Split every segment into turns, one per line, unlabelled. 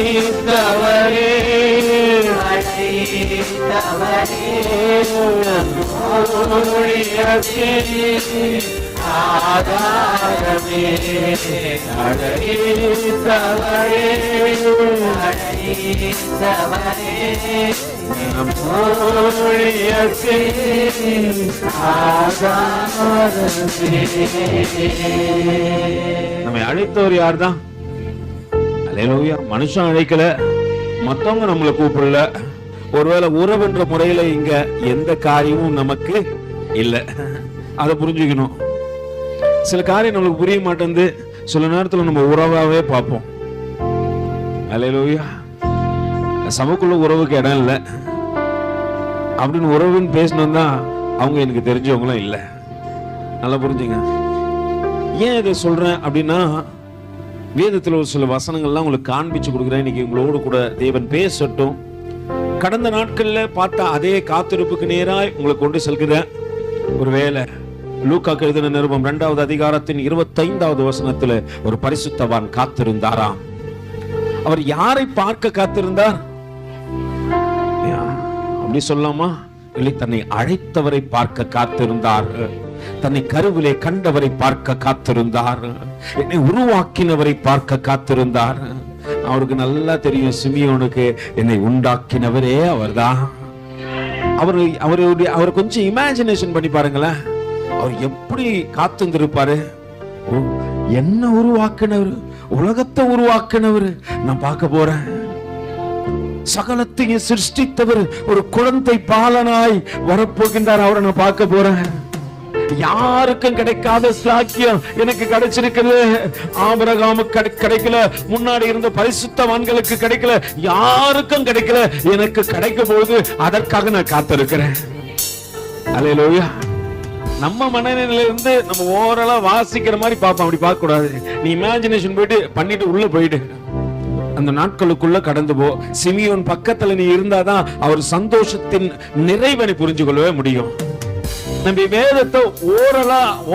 அழைத்தவரே ஆதாரமே அழைத்தவரே நம்மை அழைத்தவர் யார் தான்? அல்லேலூயா. மனுஷன் அழைக்கல, மத்தவங்க நம்மளை கூப்பிடல. ஒருவேளை உறவுன்ற முறையில இங்க எந்த காரியமும் நமக்கு இல்லை. அதை புரிஞ்சுக்கணும். சில காரியம் நம்மளுக்கு புரிய மாட்டேங்குது. சில நேரத்துல நம்ம உறவாவே பார்ப்போம். அல்லேலூயா. சமக்குள்ள உறவுக்கு இடம் இல்லை அப்படின்னு உறவுன்னு பேசணும் தான் அவங்க எனக்கு தெரிஞ்சவங்களும் இல்லை. நல்லா புரிஞ்சுங்க. ஏன் இதை சொல்றேன் அப்படின்னா, வேதத்தில் ஒரு சில வசனங்கள்லாம் உங்களுக்கு காண்பிச்சு கொடுக்குறேன். இன்னைக்கு உங்களோடு கூட தேவன் பேசட்டும். கடந்த நாட்கள்ல பார்த்தா அதே காத்திருப்புக்கு நேராய் உங்களை கொண்டு செல்கிற ஒரு வேலை. லூக்காக்கு எழுதின நிருபம் 2வது அதிகாரத்தின் 25வது வசனத்துல ஒரு பரிசுத்தவான் காத்திருந்தாராம். அவர் யாரை பார்க்க காத்திருந்தார் அப்படி சொல்லாமா? இல்லை, தன்னை அழைத்தவரை பார்க்க காத்திருந்தார். தன்னை கருவிலே கண்டவரை பார்க்க காத்திருந்தார். என்னை உருவாக்கினவரை பார்க்க காத்திருந்தார். அவருக்கு நல்லா தெரியும், சிமியோனுக்கு என்னை உண்டாக்கினவரே அவர்தான். அவர் கொஞ்சம் இமேஜினேஷன் பண்ணி பாருங்களேன். அவர் எப்படி காத்திருந்திருப்பாரு. என்ன உருவாக்கினவர், உலகத்தை உருவாக்கினவர் நான் பார்க்க போறேன். சகலத்தையும் சிருஷ்டித்தவர் ஒரு குழந்தை பாலனாய் வரப்போகின்றார். அவரை நான் பார்க்க போறேன். யாருக்கும் கிடைக்காத சாக்கியம் எனக்கு கிடைச்சிருக்குது. ஆபிரகாமுக்கு கிடைக்கல, முன்னாடி இருந்த பரிசுத்தவான்களுக்கு கிடைக்கல, யாருக்கும் கிடைக்கல, எனக்கு கிடைக்க போகுது. அதற்காக நான் காத்திருக்கிறேன். அல்லேலூயா. நம்ம மனநிலையில இருந்து நம்ம ஓரளவு வாசிக்கிற மாதிரி பார்ப்போம். அப்படி பார்க்க கூடாது. நீ இமேஜினேஷன் போயிட்டு பண்ணிட்டு உள்ள போயிட்டு அந்த நாட்களுக்குள்ள கடந்து போ. சிமியோன் பக்கத்துல நீ இருந்தாதான் அவர் சந்தோஷத்தின் நிறைவனை புரிஞ்சு கொள்ளவே முடியும். நம்ம வேதத்தை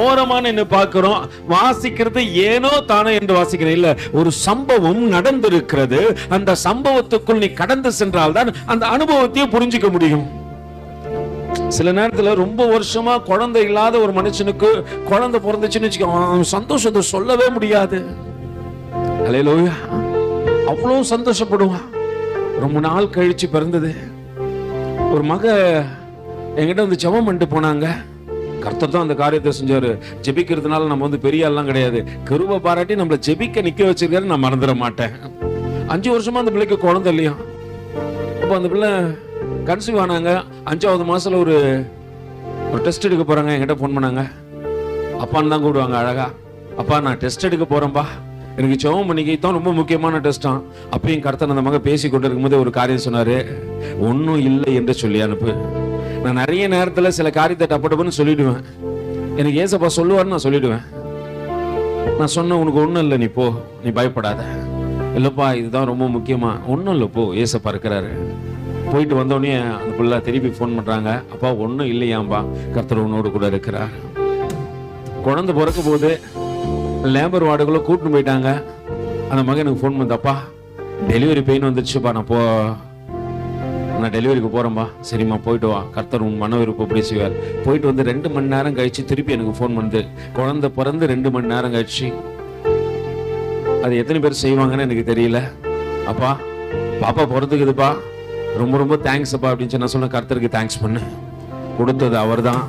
ஓரமான என்ன பார்க்கிறோம், வாசிக்கிறது ஏனோ தானே என்று வாசிக்கிறேன் இல்ல. ஒரு சம்பவம் நடந்திருக்கிறது. அந்த சம்பவத்துக்குள் நீ கடந்து சென்றால் தான் அந்த அனுபவத்தையும் புரிஞ்சுக்க முடியும். சில நேரத்துல ரொம்ப வருஷமா குழந்தை இல்லாத ஒரு மனுஷனுக்கு குழந்தை பிறந்துச்சுன்னு வச்சுக்கோ, சந்தோஷத்தை சொல்லவே முடியாது. அல்லேலூயா. அவ்வளவு சந்தோஷப்படுவான். ரொம்ப நாள் கழிச்சு பிறந்தது. ஒரு மக என்கிட்ட வந்து ஜெபம் பண்ணிட்டு போனாங்க. கர்த்தர் தான் அந்த காரியத்தை செஞ்சாரு. ஜெபிக்கிறதுனால நம்ம வந்து பெரிய ஆள்லாம் கிடையாது. கிருபை பாராட்டி நம்மளை ஜெபிக்க நிக்க வச்சிருக்காரு. நான் மறந்துட மாட்டேன். 5 வருஷமா அந்த பிள்ளைக்கு குழந்தை இல்லையா. அப்போ அந்த பிள்ளை கன்சீவ் ஆனாங்க. 5வது மாசத்துல ஒரு டெஸ்ட் எடுக்க போறாங்க. என்கிட்ட போன் பண்ணாங்க. அப்பான்னு தான் கூப்பிடுவாங்க அழகா. அப்பா, நான் டெஸ்ட் எடுக்க போறேன்பா, எனக்கு ஜெபம் பண்ணிக்கிதான் ரொம்ப முக்கியமான டெஸ்டான். அப்பயும் கர்த்தர் அந்த மக பேசி கொண்டு இருக்கும்போது ஒரு காரியம் சொன்னாரு, ஒன்னும் இல்லை என்று சொல்லி அனுப்பு. நான் நிறைய நேரத்துல சில காரியத்தை டப்படப்புன்னு சொல்லிடுவேன். எனக்கு ஏசப்பா சொல்லுவாருன்னு நான் சொல்லிடுவேன். நான் சொன்ன, உனக்கு ஒன்றும் இல்லை, நீ போ, நீ பயப்படாத. இல்லப்பா, இதுதான் ரொம்ப முக்கியமா. ஒன்றும் இல்லை, போ, ஏசப்பா இருக்கிறாரு. போயிட்டு வந்தோடனே அந்த பிள்ளை திருப்பி ஃபோன் பண்றாங்க. அப்பா, ஒன்றும் இல்லையாம்பா, கர்த்தர் உன்னோடு கூட இருக்கிறார். குழந்தை பிறக்க போது லேபர் வார்டுக்குள்ள கூட்டின்னு போயிட்டாங்க. அந்த மகனுக்கு ஃபோன் பண்ணப்பா, டெலிவரி பெயின் வந்துருச்சுப்பா, நான் டெலிவரிக்கு போறேன்பா. சரிம்மா, போயிட்டு வா, கர்த்தர் உன் மன விருப்பம் எப்படி செய்வார். போயிட்டு வந்து 2 மணி நேரம் கழிச்சு திருப்பி எனக்கு ஃபோன் பண்ணுது. குழந்தை பிறந்து 2 மணி நேரம் கழிச்சு. அது எத்தனை பேர் செய்வாங்கன்னு எனக்கு தெரியல. அப்பா, பாப்பா பிறந்துக்குதுப்பா, ரொம்ப ரொம்ப தேங்க்ஸ் அப்பா அப்படின்னு நான் சொன்ன. கர்த்தருக்கு தேங்க்ஸ் பண்ணு. கொடுத்தது அவர் தான்.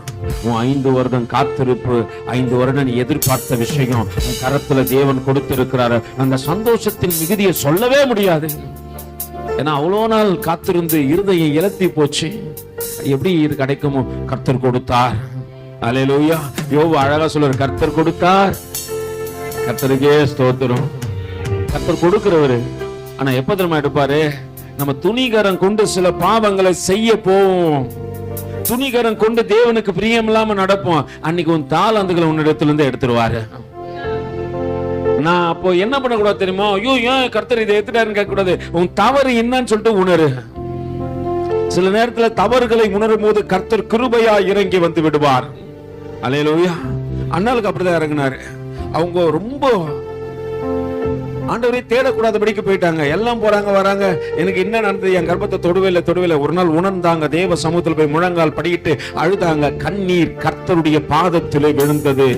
உன் 5 வருடம் காத்திருப்பு, 5 வருடம் நீ எதிர்பார்த்த விஷயம் உன் கரத்துல தேவன் கொடுத்திருக்கிறாரு. அந்த சந்தோஷத்தின் மிகுதியை சொல்லவே முடியாது. ஏன்னா அவ்வளோ நாள் காத்திருந்து இருதயம் இழத்தி போச்சு. எப்படி இது கிடைக்குமோ? கர்த்தர் கொடுத்தார். அல்லேலூயா. யோபு அழகா சொல்றாரு, கர்த்தர் கொடுத்தார். கர்த்தருக்கே ஸ்தோத்திரம். கர்த்தர் கொடுக்கிறவரு. ஆனா எப்ப தெரியுமா எடுப்பாரு? நம்ம துணிகரம் கொண்டு சில பாவங்களை செய்ய போவோம். துணிகரம் கொண்டு தேவனுக்கு பிரியம் இல்லாம நடப்போம். அன்னைக்கு உன் தாளந்துகளை உன்னிடத்துல இருந்து எடுத்துருவாரு. நான் அப்போ என்ன பண்ணக்கூடாது தெரியுமா? ஐயோ, ஏன் கர்த்தர் இதை எடுத்துட்டாருன்னு கேட்க கூடாது. உன் தவறு என்னன்னு சொல்லிட்டு உணரு. சில நேரத்துல தவறுகளை உணரும் போது கர்த்தர் கிருபையா இறங்கி வந்து விடுவார். அல்லேலூயா. அண்ணாளுக்கு அப்படிதான் இறங்கினாரு. அவங்க ரொம்ப ஆண்டவரே தேடக்கூடாதபடிக்கு போயிட்டாங்க. எல்லாம் போறாங்க வராங்க. எனக்கு என்ன நடந்தது, என் கர்ப்பத்தை தொடுவே இல்லை. ஒரு நாள் உணர்ந்தாங்க, தேவ சமூகத்தில் போய் முழங்கால் படிக்கிட்டு அழுதாங்க. கண்ணீர் கர்த்தருடைய பாதத்திலே விழுந்தது.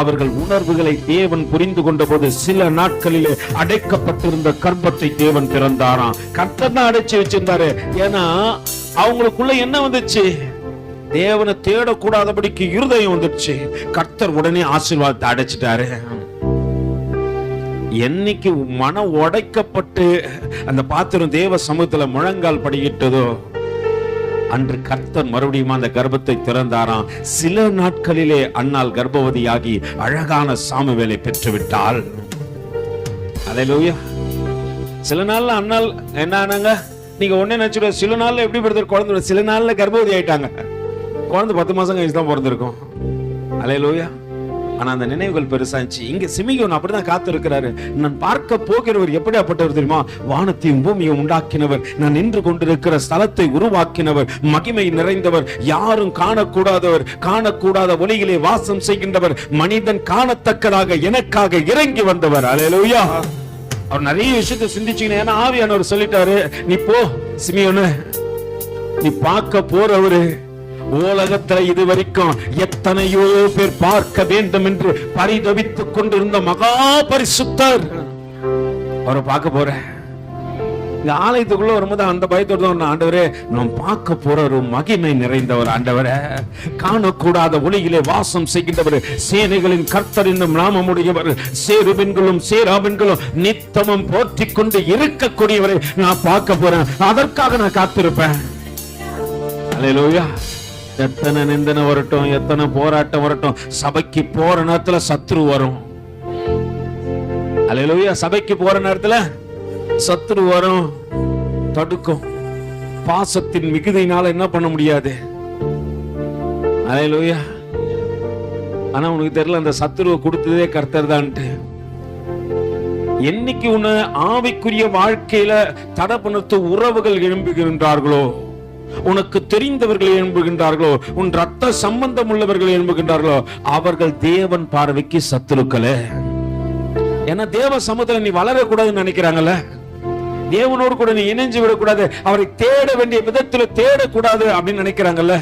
அவர்கள் உணர்வுகளை தேவன் புரிந்து கொண்ட போது சில நாட்களிலே அடைக்கப்பட்டிருந்த கர்ப்பத்தை தேவன் திறந்தாராம். கர்த்தர் தான் அடைச்சு வச்சிருந்தாரு. ஏன்னா அவங்களுக்குள்ள என்ன வந்துச்சு, தேவனை தேடக்கூடாதபடிக்கு இருதயம் வந்துடுச்சு. கர்த்தர் உடனே ஆசீர்வாதத்தை அடைச்சிட்டாரு. என்னைக்கு மனம் உடைக்கப்பட்டு அந்த பாத்திரம் தேவ சமூகத்துல முழங்கால் படிக்கிட்டதோ அன்று கர்த்தர் மறுபடியும் அந்த கர்ப்பத்தை திறந்தாராம். சில நாட்களிலே அன்னாள் கர்ப்பவதியாகி அழகான சாமுவேலை பெற்றுவிட்டாள். அல்லேலூயா. சில நாள்ல அன்னாள் என்ன ஆனாங்க, நீங்க ஒண்ணே நினைச்சுட, சில நாள்ல எப்படி பிறந்த குழந்தை, சில நாள்ல கர்ப்பவதி ஆயிட்டாங்க. குழந்தை 10 மாசம் கழிச்சு தான் பிறந்திருக்கும். அல்லேலூயா. ஆனா அந்த நினைவுகள் பெருசாச்சு. இங்க சிமியோன் அப்படிதான் காத்து இருக்கிறாரு. நான் பார்க்க போகிறவர் எப்படியாப்பட்டவர் தெரியுமா? வானத்தையும் பூமியும் உண்டாக்கினவர், நான் நின்று கொண்டிருக்கிற ஸ்தலத்தை உருவாக்கினவர், மகிமை நிறைந்தவர், யாரும் காணக்கூடாதவர், காணக்கூடாத ஒளியிலே வாசம் செய்கின்றவர், மனிதன் காணத்தக்கதாக எனக்காக இறங்கி வந்தவர். அல்லேலூயா. அவர் நிறைய விஷயத்தை சிந்திச்சீங்க. ஏன்னா ஆவியானவர் சொல்லிட்டாரு, நீ போ சிமியோனு, நீ பார்க்க போறவரு உலகத்துல இதுவரைக்கும் எத்தனையோ பேர் பார்க்க வேண்டும் என்று பரிதவித்துக் கொண்டிருந்த மகா பரிசுத்தர் அவரை பார்க்க போற. இந்த ஆலயத்துக்குள்ள வரும்போது அந்த பயத்தோட ஆண்டவரே, நான் பார்க்க போற ஒரு மகிமை நிறைந்தவர், ஆண்டவரே காணக்கூடாத ஒளியிலே வாசம் செய்கின்றவர், சேனைகளின் கர்த்தர் என்னும் நாமமுடையவர், சேருபெண்களும் சேராபெண்களும் நித்தமும் போற்றிக் கொண்டு இருக்கக்கூடியவரை நான் பார்க்க போறேன். அதற்காக நான் காத்திருப்பேன். அல்லேலூயா. எத்தனை நிந்தனை வரட்டும், எத்தனை போராட்டம் வரட்டும், சபைக்கு போற நேரத்துல சத்ரு வரும். அல்லேலூயா. சபைக்கு போற நேரத்துல சத்ரு வரும், தடுக்கும். பாசத்தின் மிகுதியினால என்ன பண்ண முடியாது. அல்லேலூயா. ஆனா உனக்கு தெரியல, அந்த சத்ருவை கொடுத்ததே கர்த்தர் தான்ட்டு. என்னைக்கு உன்னை ஆவிக்குரிய வாழ்க்கையில தடை பண்ணத்து உறவுகள் எழும்புகின்றார்களோ, உனக்கு தெரிந்தவர்கள் எழும்புகின்றார்களோ, உன் ரத்த சம்பந்தம் உள்ளவர்கள் எழும்புகின்றார்களோ, அவர்கள் தேவன் பார்வைக்கு சத்துருக்களே. ஏன்னா தேவ சமூகத்துல நீ வளரக்கூடாதுன்னு நினைக்கிறாங்கல்ல, தேவனோடு கூட நீ இணைஞ்சு விடக்கூடாது, அவரை தேட வேண்டிய விதத்துல தேடக்கூடாது அப்படின்னு நினைக்கிறாங்கல்ல.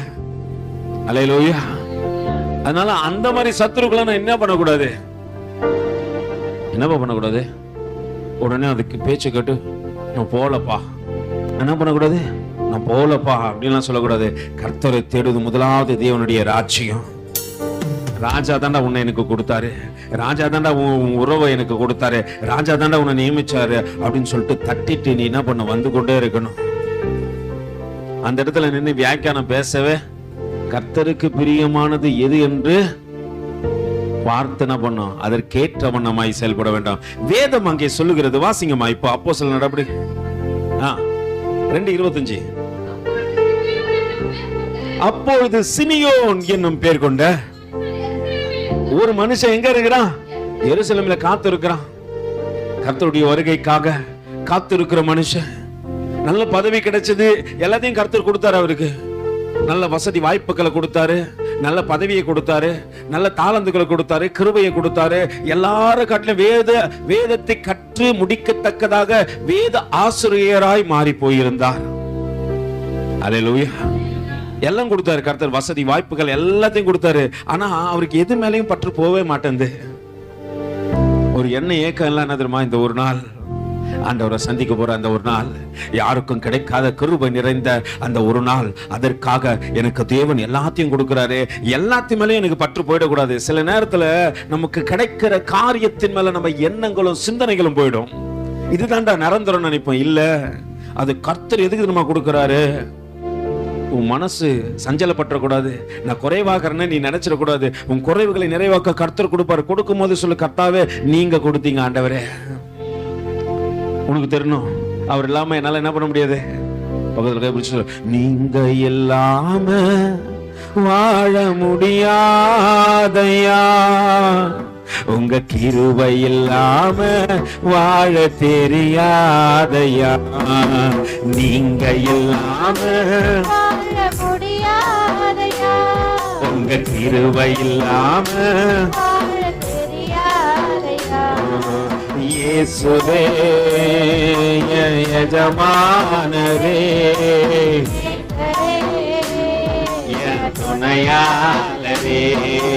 அல்லேலூயா. அதனால அந்த மாதிரி சத்துருக்களை நான் என்ன பண்ணக்கூடாது, என்னப்பா பண்ணக்கூடாது, உடனே அதுக்கு பேச்சு கேட்டு நான் போலப்பா, என்ன பண்ணக்கூடாது, நான் போலப்பா அப்படின்லாம் சொல்லக்கூடாது. கர்த்தரை தேடுவது முதலாவது தேவனுடைய ராஜ்யம். ராஜா தாண்டா உன்னை எனக்கு கொடுத்தாரு, ராஜா தாண்டா உன் உறவை எனக்கு கொடுத்தாரு, ராஜா தாண்டா உன்னை நியமிச்சாரு அப்படின்னு சொல்லிட்டு தட்டிட்டு நீ என்ன பண்ண வந்து கொண்டே இருக்கணும். அந்த இடத்துல நின்று வியாக்கியானம் பேசவே, கர்த்தருக்கு பிரியமானது எது என்று பிரார்த்தனை பண்ணோம், அதற்கேற்ற வண்ணமாய் செயல்பட வேண்டாம். வேதம் அங்கே சொல்லுகிறது. வாசிங்கம்மா இப்போ அப்போஸ்தலர் நடபடி 2:25. அப்பொழுது சிமியோன் என்னும் பேர் கொண்ட ஒரு மனுஷன் எங்க இருக்கிறான், எருசலேமில் காத்து இருக்கிறான். கர்த்தருடைய வருகைக்காக காத்து இருக்கிற மனுஷன். நல்ல பதவி கிடைச்சது, எல்லாத்தையும் கர்த்தர் கொடுத்தாரு. அவருக்கு நல்ல வசதி வாய்ப்புகளை கொடுத்தாரு, நல்ல பதவியை கொடுத்தாரு, நல்ல தாளந்துகளை கொடுத்தாரு, கிருபையை கொடுத்தாரு. எல்லாரும் காட்டிலும் வேதத்தை கற்று முடிக்கத்தக்கதாக வேத ஆசிரியராய் மாறி போயிருந்தார். அல்லேலூயா. எல்லாம் கொடுத்தாரு கர்த்தர், வசதி வாய்ப்புகள் எல்லாத்தையும் கொடுத்தாரு. ஆனா அவருக்கு எது மேலையும் பற்று போவே மாட்டேங்குது. ஒரு எண்ணெய் ஏக்கம் எல்லாம் என்ன தெரியுமா, இந்த ஒரு நாள் ஆண்டவரை சந்திக்க போற அந்த ஒரு நாள், யாருக்கும் கிடைக்காத கிருபை நிறைந்த அந்த ஒரு நாள், அதற்காக எனக்கு தேவன் எல்லாத்தையும் கொடுக்கிறாரு, எல்லாத்தையும் மேலே எனக்கு பற்று போயிடக்கூடாது. சில நேரத்துல நமக்கு கிடைக்கிற காரியத்தின் மேல நம்ம எண்ணங்களும் சிந்தனைகளும் போயிடும். இதுதான்டா நிரந்தரம் நினைப்போம். இல்ல, அது கர்த்தர் எதுக்கு நம்ம கொடுக்கிறாரு. உன் மனசு சஞ்சலப்பற்றக்கூடாது, நான் குறைவாகிறேன்னு நீ நினைச்சிடக்கூடாது. உன் குறைவுகளை நிறைவாக்க கர்த்தர் கொடுப்பாரு. கொடுக்கும் போது சொல்லு, கர்த்தாவே நீங்க கொடுத்தீங்க ஆண்டவரே, உனக்கு தெரியணும், அவர் இல்லாம என்னால என்ன பண்ண முடியாது. பக்கத்துல கை பிடிச்சு சொல்லு, நீங்க இல்லாம வாழ முடியாதையா, உங்க கிருபை இல்லாம வாழ தெரியாதையா, நீங்க இல்லாம வாழ முடியாதையா, உங்க கிருபை இல்லாம வாழ தெரியாதையா, இயேசுவே என் எஜமானரே, என் துணையாளரே.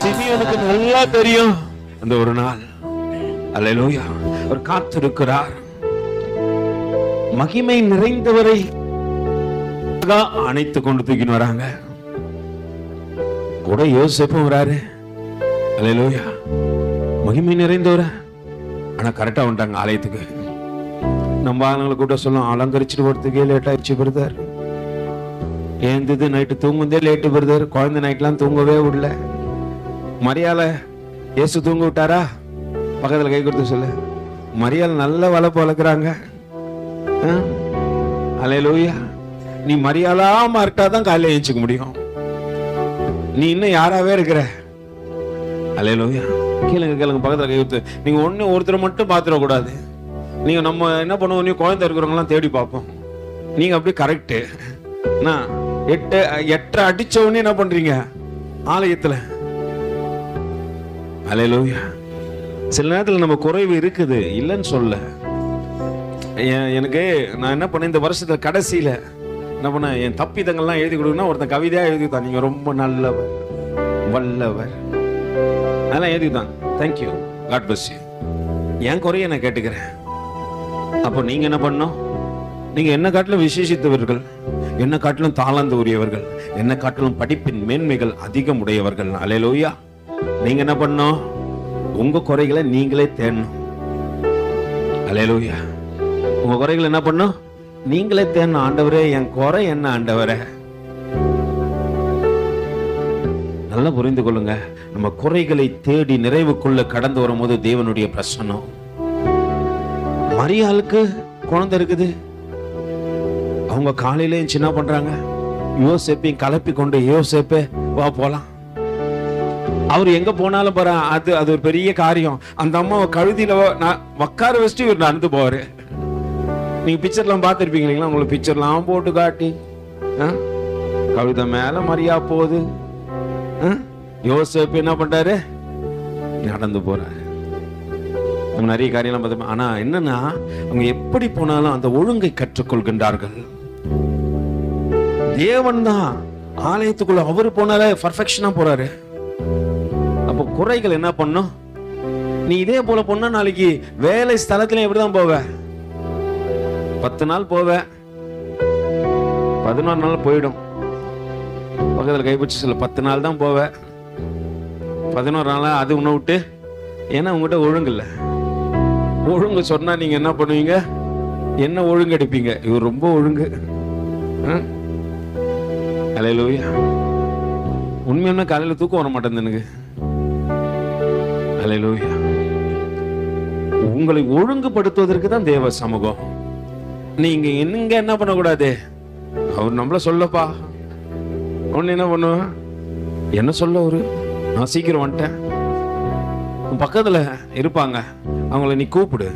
சிமியோனுக்கு நல்லா தெரியும் அந்த ஒரு நாள். அல்லேலூயா. அவர் காத்திருக்கிறார். மகிமை நிறைந்தவரை அணைத்து கொண்டு தூக்கின்னு வராங்க. கூட யோசேப்பும் வராரு. அல்லேலூயா. மகிமை நிறைந்தவர. ஆனா கரெக்டா வந்துட்டாங்க ஆலயத்துக்கு. நம்ம ஆளுங்களை கூட சொல்லும், அலங்கரிச்சுட்டு போறதுக்கே லேட் ஆயிடுச்சு பிரதர். ஏந்தது நைட்டு தூங்குதே லேட்டு பிரதர். குழந்தை நைட்லாம் தூங்கவே விடல. மரியாதை இயேசு தூங்க விட்டாரா? பக்கத்துல கை கொடுத்து சொல்லு. மரியாதை நல்ல வளர்ப்பு வளர்க்குறாங்க. அல்லேலூயா. நீ மரியாதாம இருக்காதான் காலையில ஏஞ்சிக்க முடியும். நீ இன்னும் யாராவே இருக்கிற. அல்லேலூயா. கேளுங்க கேளுங்க, பக்கத்துல கை கொடுத்து. நீங்க ஒருத்தரை மட்டும் பாத்துடக்கூடாது. நீங்க நம்ம என்ன பண்ணுவோம், நீ குழந்தை இருக்கிறவங்கலாம் தேடி பார்ப்போம். நீங்க அப்படி கரெக்டு. எட்டரை அடிச்ச உடனே என்ன பண்றீங்க ஆலயத்துல? அல்லேலூயா. சில நேரத்தில் நம்ம குறைவு இருக்குது, இல்லைன்னு சொல்ல. எனக்கு நான் என்ன பண்ணேன், இந்த வருஷத்துல கடைசியில என்ன பண்ண, என் தப்பிதங்கள்லாம் எழுதி கொடுக்கணும். ஒருத்தன் கவிதையா எழுதித்தான், நீங்க ரொம்ப நல்லவர் வல்லவர், அதெல்லாம் எழுதித்தான். Thank you, God bless you. என் குறைய நான் கேட்டுக்கிறேன். அப்போ நீங்க என்ன பண்ணணும்? நீங்க என்ன காட்டிலும் விசேஷித்தவர்கள், என்ன காட்டிலும் தாளந்து உரியவர்கள், என்ன காட்டிலும் படிப்பின் மேன்மைகள் அதிகம் உடையவர்கள். அல்லேலூயா. நீங்க என்ன பண்ணணும்? உங்க குறைகளை நீங்களே தேடணும். அல்லேலூயா. உங்க குறைகளை என்ன பண்ணும்? நீங்களே தேடணும். ஆண்டவரே என் குறை என்ன ஆண்டவரே? நல்லா புரிந்து கொள்ளுங்க. நம்ம குறைகளை தேடி நிறைவுக்குள்ள கடந்து வரும்போது தேவனுடைய பிரசன்னம். மரியாளுக்கு குழந்தை இருக்குது. அவங்க காலையில சின்ன பண்றாங்க. யோசேப்பையும் கலப்பி கொண்டு, யோசேப்பே வா போலாம். அவர் எங்க போனாலும் பாரு, அது ஒரு பெரிய காரியம். அந்த அம்மாவை கழுதியில உட்கார வச்சுட்டு இவர் நடந்து போவாரு. நீங்க பிக்சர்லாம் பார்த்துருப்பீங்க இல்லைங்களா? உங்களுக்கு பிக்சர்லாம் போட்டு காட்டி கழுத மேல மரியா போகுது. யோசேப்பு என்ன பண்றாரு? நடந்து போறாரு. நம்ம நிறைய காரியம்லாம் பார்த்தோம். ஆனா என்னன்னா, அவங்க எப்படி போனாலும் அந்த ஒழுங்கை கற்றுக்கொள்கின்றார்கள். தேவன் தான் ஆலயத்துக்குள்ள அவரு போனாலே பர்ஃபெக்ஷனா போறாரு. அப்போ குறைகள் என்ன பண்ணும்? நீ இதே போல பொண்ணா நாளைக்கு வேலை ஸ்தலத்துல எப்படிதான் போவ? 10 நாள் போவ, 11 நாள் போயிடும். பக்கத்துல கைப்பிடிச்சு சொல்ல, 10 நாள் தான் போவ, 11 நாளா அது உன்னை விட்டு. ஏன்னா உங்ககிட்ட ஒழுங்கு இல்லை. ஒழுங்கு சொன்னா நீங்க என்ன பண்ணுவீங்க? என்ன ஒழுங்கு எடுப்பீங்க? இவர் ரொம்ப ஒழுங்கு. அல்லேலூயா. உண்மையான காலையில தூக்கம் வர மாட்டேன் எனக்கு. அல்லேலூயா. உங்களை ஒழுங்குபடுத்துவதற்கு தான் தேவ சமூகம். நீங்க என்னங்க என்ன பண்ணக்கூடாது? அவர் நம்மள சொல்லப்பா ஒன்னு என்ன பண்ணுவ? என்ன சொல்ல? ஒரு நான் சீக்கிரம் வந்துட்டேன். பக்கத்துல இருப்பாங்க, அவங்கள நீ கூப்பிடு,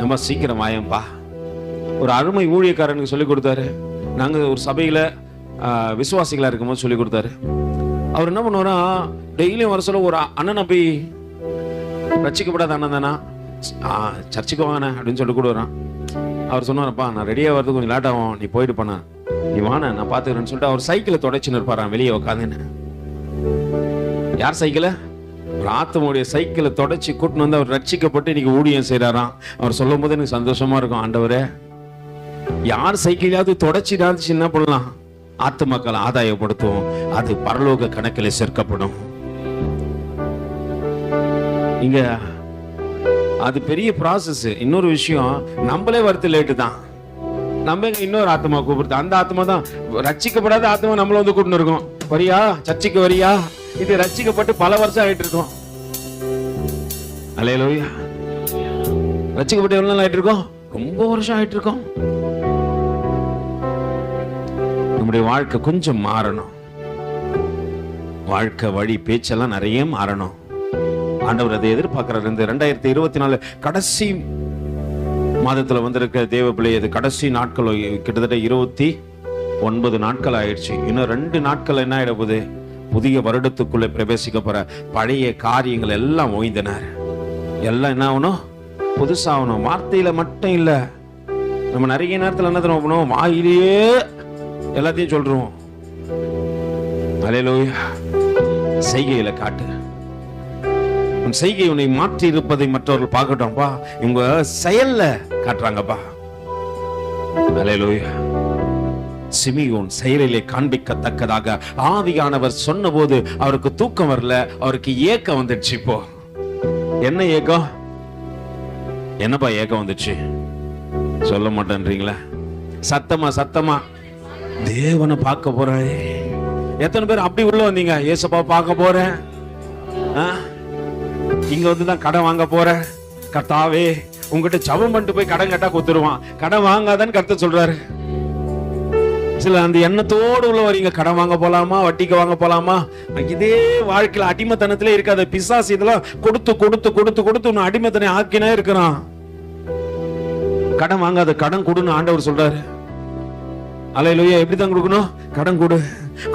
நம்ம சீக்கிரம் வாயம்பா. ஒரு அருமை ஊழியக்காரனுக்கு சொல்லி கொடுத்தாரு. நாங்க ஒரு சபையில விசுவாசிகளா இருக்கும்போது சொல்லி கொடுத்தாரு. அவர் என்ன பண்ணுவாரா, டெய்லியும் வர சொல்ல ஒரு அண்ணனை போய், ரட்சிக்கப்படாத அண்ணன் தானா, சர்ச்சுக்கு வாங்க அப்படின்னு சொல்லி கொடுக்குறான். அவர் சொன்னாரப்பா, நான் ரெடியாக வரது கொஞ்சம் லேட் ஆகும், நீ போயிட்டு போன, நீ வான நான் பார்த்துக்கிறேன்னு சொல்லிட்டு அவர் சைக்கிளை தொடச்சின்னு இருப்பாரான் வெளியே உட்காந்துன்னு. யார் சைக்கிளை? ஒரு ஆத்மாவுடைய சைக்கிளை தொடச்சி கூட்டின்னு வந்து அவர் ரட்சிக்கப்பட்டு இன்னைக்கு ஊழியம் செய்யறாராம். அவர் சொல்லும் போது எனக்கு சந்தோஷமா இருக்கும். ஆண்டவரே, யார் சைக்கிளையாவது தொடச்சிடாது என்ன பண்ணலாம்? ஆத்மாக்களை ஆதாயப்படுத்துவோம், அது பரலோக கணக்கில் சேர்க்கப்படும். இங்க அது பெரிய ப்ராசஸ். இன்னொரு விஷயம், நம்மளே வரது லேட்டு தான். நம்ம இன்னொரு ஆத்மா கூப்பிடுறது, அந்த ஆத்மா தான் ரட்சிக்கப்படாத ஆத்மா நம்மள வந்து கூட்டின்னு இருக்கோம். வரியா சர்ச்சைக்கு வரியா? இது ரட்சிக்கப்பட்டு பல வருஷம் ஆயிட்டு இருக்கோம். அல்லேலூயா. ரட்சிக்கப்பட்டு எவ்வளவு நாள் ஆயிட்டு இருக்கோம்? ரொம்ப வருஷம் ஆயிட்டு இருக்கோம். நம்முடைய வாழ்க்கை கொஞ்சம் மாறணும். வாழ்க்கை வழி பேச்செல்லாம் நிறைய மாறணும். ஆண்டவர் அதை எதிர்பார்க்கிறார். இந்த 2024 கடைசி மாதத்துல வந்திருக்க தேவ பிள்ளை, அது கடைசி நாட்கள், கிட்டத்தட்ட 29 நாட்கள் ஆயிடுச்சு. இன்னும் 2 நாட்கள் என்ன ஆயிட போகுது? புதிய வருடத்துக்குள்ளே பிரவேசிக்க போற. பழைய காரியங்கள் எல்லாம் ஓய்ந்தனர். எல்லாம் என்ன ஆகணும்? புதுசாகணும். வார்த்தையில மட்டும் இல்ல, நம்ம நிறைய நேரத்தில் என்ன பண்ணுவோம், வாயிலேயே எல்லாத்தையும் சொல்றோம். அல்லேலூயா. செய்கையில காட்டு. உன் செய்கை உன்னை மாற்றி இருப்பதை மற்றவர்கள் பார்க்கட்டும்பா. இவங்க செயல்ல காட்டுறாங்கப்பா. அல்லேலூயா. சிமியோன் செயலிலே காண்பிக்கத்தக்கதாக ஆவியானவர் சொன்ன போது அவருக்கு தூக்கம் வரல, அவருக்கு ஏக்கம் வந்துடுச்சு. இப்போ என்ன ஏக்கம்? என்னப்பா ஏக்கம் வந்துச்சு? சொல்ல மாட்டேன்றீங்களா? சத்தமா சத்தமா. தேவனை பார்க்க போறேன். எத்தனை பேர் அப்படி உள்ள வந்தீங்க? ஏசப்பா பார்க்க போறேன், இங்க வந்துதான் கடன் வாங்க போறேன். கர்த்தாவே, உங்ககிட்ட ஜெபம் பண்ணிட்டு போய் கடன் கேட்டா கொடுத்துருவான், கடன் வாங்காதான்னு கர்த்தர் சொல்றாரு. சில அந்த எண்ணத்தோடு உள்ள வரீங்க, கடன் வாங்க போலாமா, வட்டிக்கு வாங்க போலாமா. இதே வாழ்க்கையில அடிமைத்தனத்திலே இருக்காத பிசாசு இதெல்லாம் கொடுத்து கொடுத்து கொடுத்து கொடுத்து உன்னை அடிமைத்தனை ஆக்கினே இருக்கிறான். கடன் வாங்காத, கடன் கொடுன்னு ஆண்டவர் சொல்றாரு. அல்லேலூயா. எப்படி தான் கொடுக்கணும்? கடன் கொடு.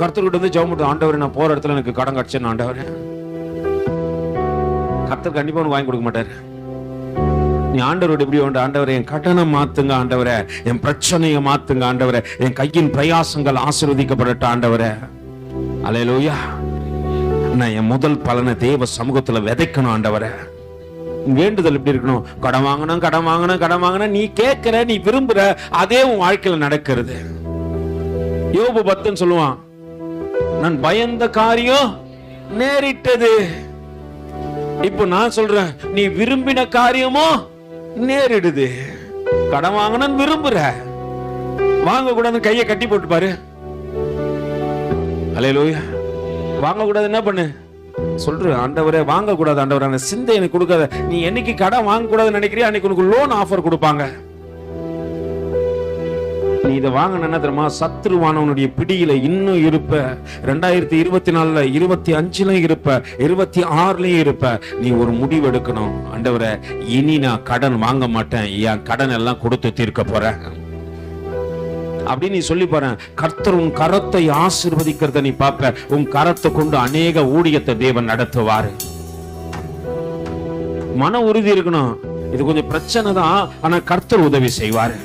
கர்த்தர்கிட்ட வந்து ஜெபம் பண்ணு, ஆண்டவரே நான் போற இடத்துல எனக்கு கடன் கிடைச்சேன்னு. ஆண்டவரே, கர்த்தர் கண்டிப்பா உனக்கு வாங்கி கொடுக்க மாட்டாரு. நீ ஆண்டவரோட எப்படி உண்டு, ஆண்டவரே என் கடனை மாத்துங்க, ஆண்டவரே என் பிரச்சனையை மாத்துங்க, ஆண்டவரே என் கையின் பிரயாசங்கள் ஆசீர்வதிக்கப்படட்ட, ஆண்டவரே. அல்லேலூயா. நான் என் முதல் பலனை தேவ சமூகத்துல விதைக்கணும், ஆண்டவரே. வேண்டுதல் எப்படி இருக்கணும்? கடன் வாங்கணும், கடன் வாங்கணும், கடன் வாங்கணும். நீ கேட்கிற, நீ விரும்புற, அதே உன் வாழ்க்கையில நடக்கிறது. யோபு 10 சொல்லுவான், நான் பயந்த காரியம் நேரிட்டது. இப்போ நான் சொல்றேன், நீ விரும்பின காரியமோ நேரிடுது. கடன் வாங்கணும்னு விரும்புற, வாங்க கூடாது, கையை கட்டி போட்டு பாரு. அல்லேலூயா. வாங்க கூடாது என்ன பண்ணு? சொல்ற, ஆண்டவரே வாங்க கூடாது, ஆண்டவரே சிந்தை எனக்கு கொடுக்காத. நீ என்னைக்கு கடன் வாங்க கூடாதுன்னு நினைக்கிறியா, அன்னைக்கு உனக்கு லோன் ஆஃபர் கொடுப்பாங்க. நீ இதை வாங்கின தெரியுமா, சத்ருவானவனுடைய பிடியில இன்னும் இருப்ப. 2024 25 இருப்ப, 26 இருப்ப. நீ ஒரு முடிவு எடுக்கணும், ஆண்டவரே இனி நான் கடன் வாங்க மாட்டேன், என் கடன் எல்லாம் கொடுத்து தீர்க்க போறேன் அப்படின்னு நீ சொல்லி பாரு. கர்த்தர் உன் கரத்தை ஆசீர்வதிக்கிறத நீ பார்ப்ப. உன் கரத்தை கொண்டு அநேக ஊழியத்தை தேவன் நடத்துவாரு. மன உறுதி இருக்கணும். இது கொஞ்சம் பிரச்சனை தான், ஆனா கர்த்தர் உதவி செய்வாரு.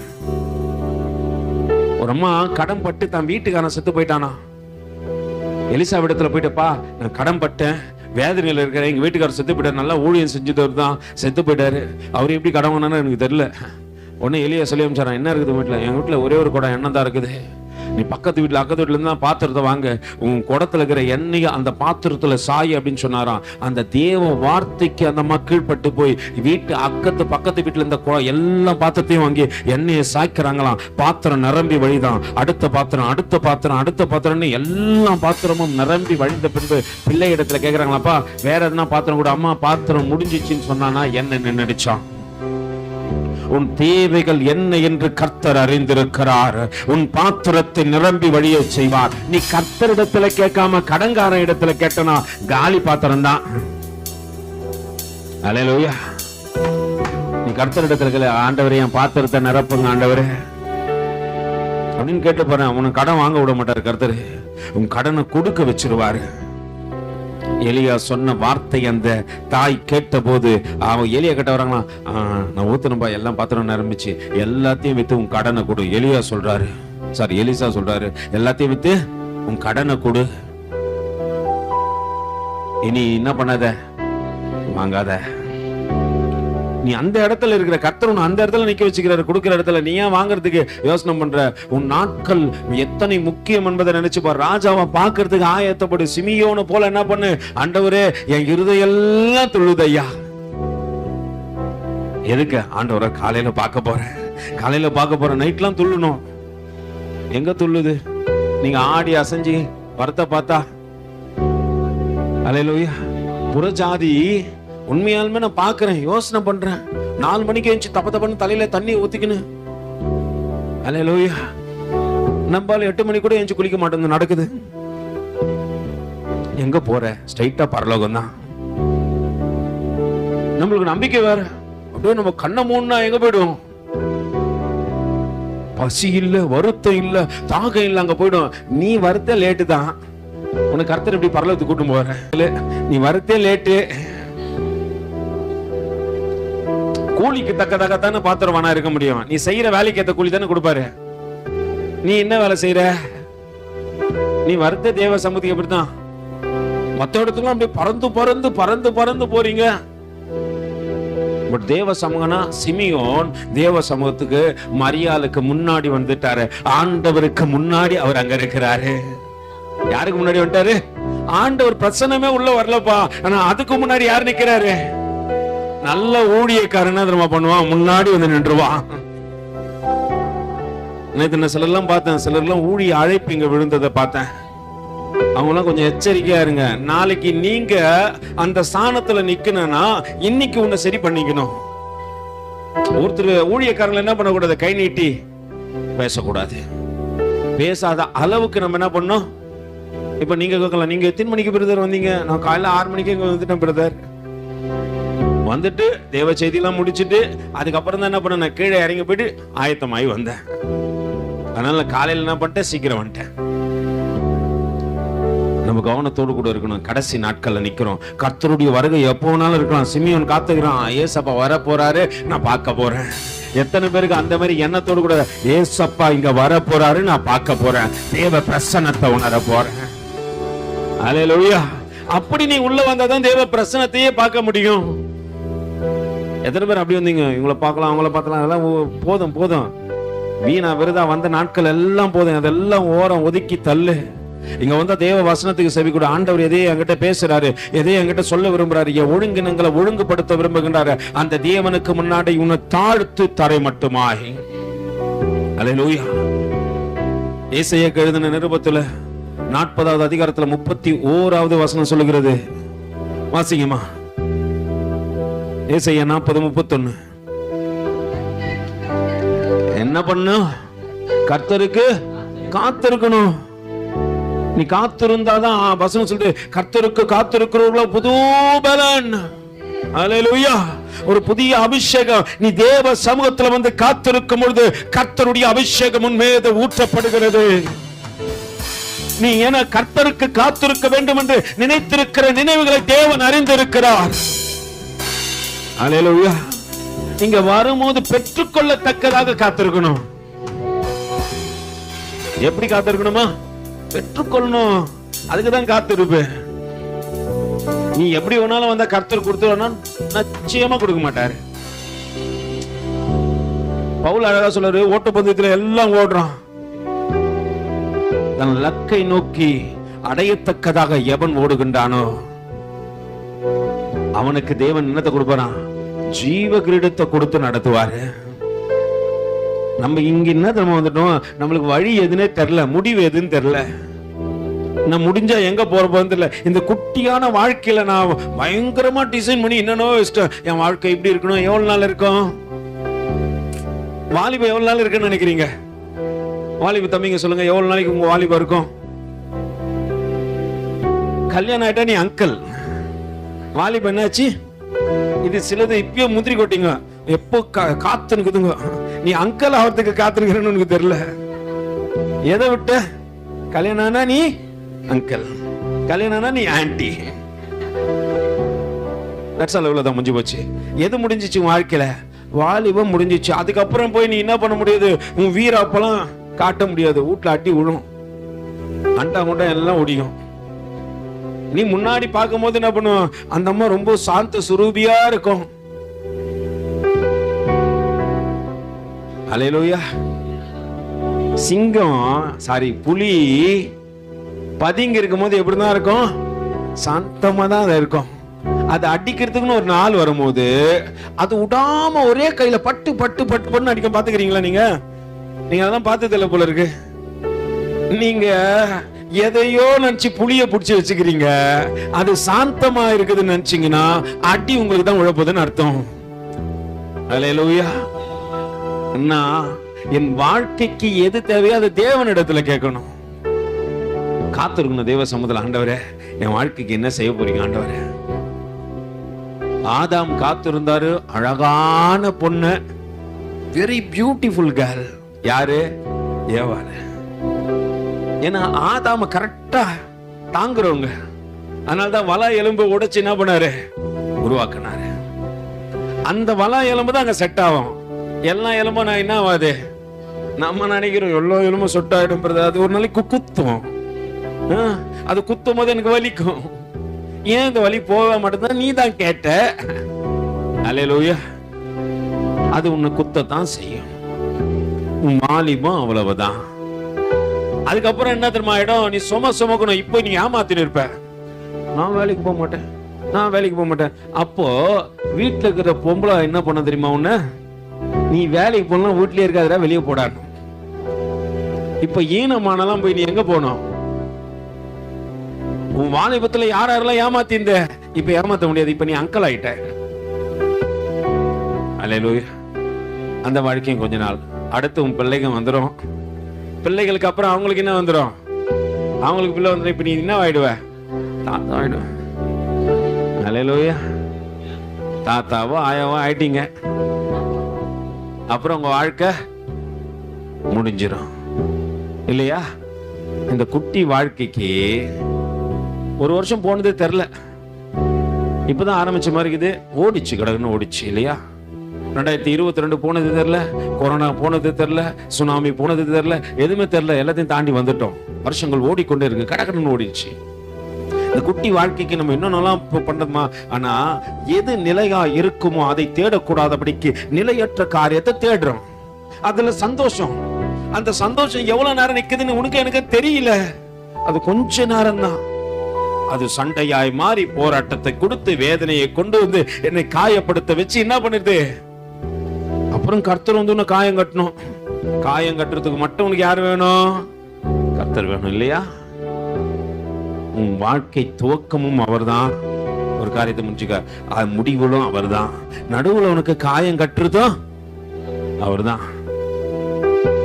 ஒரு அம்மா கடன் பட்டு தன் வீட்டுக்காரன் செத்து போயிட்டானா. எலிசா இடத்துல போயிட்டப்பா, நான் கடன் பட்டேன், வேதனையில இருக்கிற எங்க வீட்டுக்காரர் செத்து போயிட்டாரு, நல்லா ஊழியம் செஞ்சதவர் தான் செத்து போயிட்டாரு. அவர் எப்படி கடன் வாங்கினான்னு எனக்கு தெரியல. உடனே எலியா சொல்லி அனுப்பிச்சாரான், என்ன இருக்குது வீட்டுல? எங்க வீட்டுல ஒரே ஒரு குடம் எண்ணெய் தான் இருக்குது. நீ பக்கத்து வீட்டுல அக்கத்து வீட்டுல இருந்தா பாத்திரத்தை வாங்க, உன் குடத்துல இருக்கிற எண்ணெயை அந்த பாத்திரத்துல சாய் அப்படின்னு சொன்னாராம். அந்த தேவ வார்த்தைக்கு அந்த மக்கள் பட்டு போய் வீட்டு அக்கத்து பக்கத்து வீட்டுல இருந்த எல்லா பாத்திரத்தையும் வாங்கி எண்ணெயை சாய்க்கிறாங்களாம். பாத்திரம் நிரம்பி வழிதான். அடுத்த பாத்திரம், அடுத்த பாத்திரம், அடுத்த பாத்திரம்னு எல்லா பாத்திரமும் நிரம்பி வழிந்த பின்பு பிள்ளை இடத்துல கேட்கறாங்களாப்பா, வேற எதுனா பாத்திரம் கூட. அம்மா பாத்திரம் முடிஞ்சிச்சுன்னு சொன்னானா எண்ணெய் நின்னுடுச்சான். உன் தேவைகள் என்ன என்று கர்த்தர் அறிந்திருக்கிறார். உன் பாத்திரத்தை நிரம்பி வழிய செய்வார். நீ கர்த்தரிடத்துல கேட்காம கடன்கார இடத்துல கேட்டனா காலி பாத்திரம் தான். அல்லேலூயா. நீ கர்த்தரிடத்துல ஆண்டவரே என் பாத்திரத்தை நிரப்புங்க ஆண்டவரே அப்படின்னு கேட்டு போறேன், உனக்கு கடன் வாங்க விட மாட்டாரு கர்த்தர். உன் கடனை கொடுக்க வச்சிருவாரு. எலியா சொன்ன வார்த்தை அந்த தாய் கேட்ட போது அவன் எலியா கிட்ட வராங்களாம், நான் ஊத்தணும்பா, எல்லாம் பாத்திரம் நிரம்பிச்சு, எல்லாத்தையும் வித்து உன் கடனை கொடு. எலியா சொல்றாரு, சாரி எலிசா சொல்றாரு, எல்லாத்தையும் வித்து உன் கடனை கொடு. இனி என்ன பண்ணாத, வாங்காத. நீ அந்த இடத்துல இருக்கிற கர்த்தர் உன்னை அந்த இடத்துல நிக்க வச்சுக்கிறாரு, கொடுக்கிற இடத்துல. நீ ஏன் வாங்குறதுக்கு யோசனை பண்ற? உன் நாட்கள் எத்தனை முக்கியம் என்பதை நினைச்சு பாரு. ராஜாவை பாக்குறதுக்கு ஆயத்தப்படு. சிமியோனை போல என்ன பண்ணு, ஆண்டவரே என் இருதயெல்லாம் துள்ளுதையா. எதுக்கு? ஆண்டவரை காலையில பார்க்க போறேன், காலையில பார்க்க போறேன். நைட்லாம் துள்ளணும். எங்க துள்ளுது? நீங்க ஆடி அசைஞ்சு வரத்த பார்த்தா. அல்லேலூயா. புறஜாதி உண்மையாலுமே நான் பாக்குறேன், யோசனை பண்றேன். 4 மணிக்கு எழுந்து தப்ப தப்பன்னு தலையில தண்ணி ஊத்திக்கணும். அல்லேலூயா. நம்மால 8 மணி கூட எழுந்து குளிக்க மாட்டேங்குது, நடக்குது. எங்க போற? ஸ்ட்ரைட்டா பரலோகம் தான். நம்மளுக்கு நம்பிக்கை வேற. அப்படியே நம்ம கண்ணை மூணுனா எங்க போயிடும்? பசி இல்ல, வருத்தம் இல்ல, தாகம் இல்ல, அங்க போயிடும். நீ வருத்த லேட்டு தான். உனக்கு கர்த்தர் எப்படி பரலோகத்துக்கு கூட்டு போற? நீ வருத்தே லேட்டு. கூலிக்கு தக்கதாகத்தானே பாத்திரவானா இருக்க முடியும். நீ செய்யற வேலைக்கு ஏத்த கூலி தானே கொடுப்பாரு. நீ என்ன வேலை செய்யற? நீ வருத்த தேவ சமூகத்துக்கு எப்படிதான் மத்த இடத்துக்குலாம் அப்படியே பறந்து பறந்து பறந்து பறந்து போறீங்க. பட் தேவ சமூகனா சிமியோன் தேவ சமூகத்துக்கு மரியாளுக்கு முன்னாடி வந்துட்டாரு. ஆண்டவருக்கு முன்னாடி அவர் அங்க இருக்கிறாரு. யாருக்கு முன்னாடி வந்துட்டாரு? ஆண்டவர் பிரச்சனமே உள்ள வரலப்பா. ஆனா அதுக்கு முன்னாடி யார் நிக்கிறாரு? நல்ல ஊழியக்காரனா தெரியுமா பண்ணுவான், முன்னாடி வந்து நின்றுவான். நேத்து சிலர்லாம் பார்த்தேன், சிலர்லாம் ஊழிய அழைப்பு இங்க விழுந்ததை பார்த்தேன். அவங்களாம் கொஞ்சம் எச்சரிக்கையா இருங்க. நாளைக்கு நீங்க அந்த ஸ்தானத்துல நிக்கணும்னா இன்னைக்கு உன்னை சரி பண்ணிக்கணும். ஒருத்தர் ஊழியக்காரங்க என்ன பண்ணக்கூடாது? கை நீட்டி பேசக்கூடாது. பேசாத அளவுக்கு நம்ம என்ன பண்ணோம்? இப்ப நீங்க கேட்கலாம், நீங்க எத்தனை மணிக்கு பிரதர் வந்தீங்க? நான் காலையில 6 மணிக்கு இங்க வந்துட்டேன் பிரதர். வந்துட்டு தேவ செய்தி எல்லாம் முடிச்சுட்டு அதுக்கப்புறம் தான் என்ன பண்ண, நான் கீழே இறங்கி போயிட்டு ஆயத்தமாயி வந்தேன். அதனால காலையில என்ன பண்ணிட்டேன், சீக்கிரம் வந்துட்டேன். நம்ம கவனத்தோடு கூட இருக்கணும். கடைசி நாட்கள்ல நிக்கிறோம். கர்த்தருடைய வருகை எப்போ வேணாலும் இருக்கலாம். சிமியோன் காத்துக்கிறான், ஏசப்பா வர போறாரு, நான் பார்க்க போறேன். எத்தனை பேருக்கு அந்த மாதிரி எண்ணத்தோடு கூட, ஏசப்பா இங்க வர போறாரு, நான் பார்க்க போறேன், தேவ பிரசன்னத்தை உணர போறேன். அல்லேலூயா. அப்படி நீ உள்ள வந்தாதான் தேவ பிரசன்னத்தையே பார்க்க முடியும். எத்தனை பேர் அப்படி வந்தீங்க? இவங்களை பார்க்கலாம், அவங்கள பார்க்கலாம், அதெல்லாம் போதும் போதும், வீணா விருதா வந்த நாட்கள் எல்லாம் போதும், அதெல்லாம் ஓரம் ஒதுக்கி தள்ளு. இங்க வந்தா தேவ வசனத்துக்கு செவி கூட. ஆண்டவர் எதையும் என்கிட்ட பேசுறாரு, எதையும் என்கிட்ட சொல்ல விரும்புறாரு, ஒழுங்கினங்களை ஒழுங்குபடுத்த விரும்புகின்றாரு. அந்த தேவனுக்கு முன்னாடி உன்னை தாழ்த்து தரை மட்டுமாய். அல்லேலூயா. ஏசாயாக்கு எழுதின நிருபத்துல 40வது அதிகாரத்துல 31வது வசனம் சொல்லுகிறது. வாசிங்கம்மா. ஏசாயா 40:31. என்ன பண்ணும்? கர்த்தருக்கு காத்திருக்கணும். நீ காத்திருந்தாதான் வசனம் சொல்லுது, கர்த்தருக்கு காத்திருக்கிறவர்களோ புது பலன். அல்லேலூயா. ஒரு புதிய அபிஷேகம். நீ தேவ சமூகத்துல வந்து காத்திருக்கும் பொழுது கர்த்தருடைய அபிஷேகம் உன் மீது ஊற்றப்படுகிறது. நீ என கர்த்தருக்கு காத்திருக்க வேண்டும் என்று நினைத்திருக்கிற நினைவுகளை தேவன் அறிந்திருக்கிறார். அல்லேலூயா. இங்க வரும்போது பெற்றுக்கொள்ளத்தக்கதாக காத்திருக்கணும். எப்படி காத்திருக்கணுமா? பெற்றுக்கொள்ளணும். அதுக்குதான் காத்திருப்பேன். நீ எப்படி வேணாலும் வந்தா கர்த்தர் கொடுத்துருவா? நிச்சயமா கொடுக்க மாட்டாரு. பவுல் அழகா சொல்றாரு, ஓட்டப்பந்தயத்துல எல்லாம் ஓடுறான், தன் லக்கை நோக்கி அடையத்தக்கதாக எவன் ஓடுகின்றானோ அவனுக்கு தேவன் என்னத்தை கொடுப்பாராம்? ஜீவ கிரீடத்தை கொடுத்து நடத்துவாரு. நம்ம இங்க என்ன தெரியுமா வந்துட்டோம், நம்மளுக்கு வழி எதுன்னே தெரியல, முடிவு எதுன்னு தெரியல. நான் முடிஞ்சா எங்க போறப்போன்னு தெரியல. இந்த குட்டியான வாழ்க்கையில நான் பயங்கரமா டிசைன் பண்ணி என்னன்னோ இஷ்டம். என் வாழ்க்கை இப்படி இருக்கணும். எவ்வளவு நாள் இருக்கும்? வாலிபம் எவ்வளவு நாள் இருக்குன்னு நினைக்கிறீங்க? வாலிப தம்பிங்க சொல்லுங்க, எவ்வளவு நாளைக்கு உங்க வாலிபம் இருக்கும்? கல்யாணம் ஆயிட்டா நீ அங்கிள். வாலிபம் என்னாச்சு? இது சிலது இப்பயோ முந்திரி கொட்டிங்க, எப்போ காத்துனுக்குதுங்க. நீ அங்கிள் ஆகிறதுக்கு காத்துனுக்கிறன்னு உனக்கு தெரியல. எதை விட்ட? கல்யாணம் ஆனா நீ அங்கிள், கல்யாணம் ஆனா நீ ஆன்டி. இவ்வளவுதான் முடிஞ்சு போச்சு. எது முடிஞ்சிச்சு வாழ்க்கையில? வாலிபம் முடிஞ்சிச்சு. அதுக்கப்புறம் போய் நீ என்ன பண்ண முடியாது? உன் வீராப்பெல்லாம் காட்ட முடியாது. வீட்டுல அடி விழும், அண்டா குண்டா எல்லாம் ஒடியும். நீ முன்னாடி பார்க்கும் போது என்ன பண்ணுவோம்? அந்த அம்மா ரொம்ப சாந்த சுரூபியா இருக்கும். அல்லேலூயா. சிங்கம் புலி பதுங்கி இருக்கும் போது எப்படிதான் இருக்கும்? சாந்தமா தான் இருக்கும். அது அடிக்கிறதுக்குன்னு ஒரு நாள் வரும்போது அது விடாம ஒரே கையில பட்டு பட்டு பட்டு பட்டு அடிக்க. பாத்துக்கிறீங்களா? நீங்க அதான் பார்த்தது இல்ல போல இருக்கு. நீங்க எதையோ நினைச்சு புளிய புடிச்சு வச்சுக்கிறீங்க. அது சாந்தமா இருக்குதுன்னு நினைச்சீங்கன்னா அடி உங்களுக்கு தான் உழப்பதுன்னு அர்த்தம். அல்லேலூயா. என் வாழ்க்கைக்கு எது தேவையோ அது தேவனிடத்துல கேட்கணும். காத்திருக்கணும் தேவ சமூகத்துல. ஆண்டவரே, என் வாழ்க்கைக்கு என்ன செய்ய போறீங்க ஆண்டவரே? ஆதாம் காத்திருந்தாரு. அழகான பொண்ணு, வெரி பியூட்டிஃபுல் கேர்ள். யாரு? ஏவாள். ஏன்னா ஆதாம கரெக்டா தாங்குறவங்க. அதனால்தான் வலை எலும்பு உடைச்சு என்ன பண்ணாரு? உருவாக்கினாரு. அந்த வலா எலும்பு தான் அங்க செட் ஆகும். எல்லா எலும்பும் நான் என்ன ஆகாது. நம்ம நினைக்கிறோம் எல்லா எலும்பும் சொட்டாயிடும். அது ஒரு நாளைக்கு குத்தும். அது குத்தும் போது எனக்கு வலிக்கும். ஏன் இந்த வலி போக மாட்டேதான்? நீ தான் கேட்ட. அல்லேலூயா. அது உன்னை குத்தத்தான் செய்யும். உன் வாலிபம் அவ்வளவுதான். அதுக்கப்புறம் என்ன தெரியுமா ஆயிடும்? நீ சுமக்கணும். இப்போ நீ ஏமாத்தின்னு இருப்ப. நான் வேலைக்கு போக மாட்டேன், நான் வேலைக்கு போக மாட்டேன். அப்போ வீட்டுல இருக்கிற பொம்பளை என்ன பண்ண தெரியுமா? உன்ன நீ வேலைக்கு போனா வீட்லயே இருக்காதா, வெளியே போடாணும். இப்ப ஈனமானலாம் போய் நீ எங்க போனோம்? உன் வாலிபத்துல யாரெல்லாம் ஏமாத்திருந்த இப்ப ஏமாத்த முடியாது. இப்ப நீ அங்கிள் ஆயிட்ட. அல்லேலூயா. அந்த வாழ்க்கையும் கொஞ்ச நாள். அடுத்து உன் பிள்ளைங்க வந்துடும். பிள்ளைகளுக்கு அப்புறம் அவங்களுக்கு என்ன வந்துடும்? அவங்களுக்கு பிள்ளை வந்துடும். இப்ப நீ என்ன ஆயிடுவ? தாத்தா ஆயிடுவ. அல்லேலூயா. தாத்தாவோ ஆயாவோ ஆயிட்டீங்க. அப்புறம் உங்க வாழ்க்கை முடிஞ்சிடும் இல்லையா? இந்த குட்டி வாழ்க்கைக்கு ஒரு வருஷம் போனதே தெரியல. இப்பதான் ஆரம்பிச்ச மாதிரி இருக்குது. ஓடிச்சு, கடகன்னு ஓடிச்சு இல்லையா? 2022 போனது தெரியல, கொரோனா போனது தெரியல, சுனாமி போனது தெரியல, எதுவுமே தெரியல. எல்லாத்தையும் தாண்டி வந்துட்டோம். வருஷங்கள் ஓடிக்கொண்டே இருக்கு, கடகன்னு ஓடிடுச்சு. இந்த குட்டி வாழ்க்கைக்கு நம்ம இன்னொன்னெல்லாம் பண்ணணுமா? ஆனா எது நிலையா இருக்குமோ அதை தேடக்கூடாதபடிக்கு நிலையற்ற காரியத்தை தேடுறோம். அதுல சந்தோஷம். அந்த சந்தோஷம் எவ்வளவு நேரம் நிக்குதுன்னு உனக்கு எனக்கு தெரியல. அது கொஞ்ச நேரம் தான். அது சண்டையாய் மாறி போராட்டத்தை கொடுத்து வேதனையை கொண்டு வந்து என்னை காயப்படுத்த வச்சு என்ன பண்ணிருது? அப்புறம் கர்த்தர் வந்து உன்னை காயம் கட்டணும். காயம் கட்டுறதுக்கு மட்டும் உனக்கு யார் வேணும்? கர்த்தர் வேணும் இல்லையா? உன் வாழ்க்கை துவக்கமும் அவர்தான். ஒரு காரியத்தை முடிச்சுக்க, முடிவுகளும் அவர்தான். நடுவுல உனக்கு காயம் கட்டுறதும் அவர்தான்.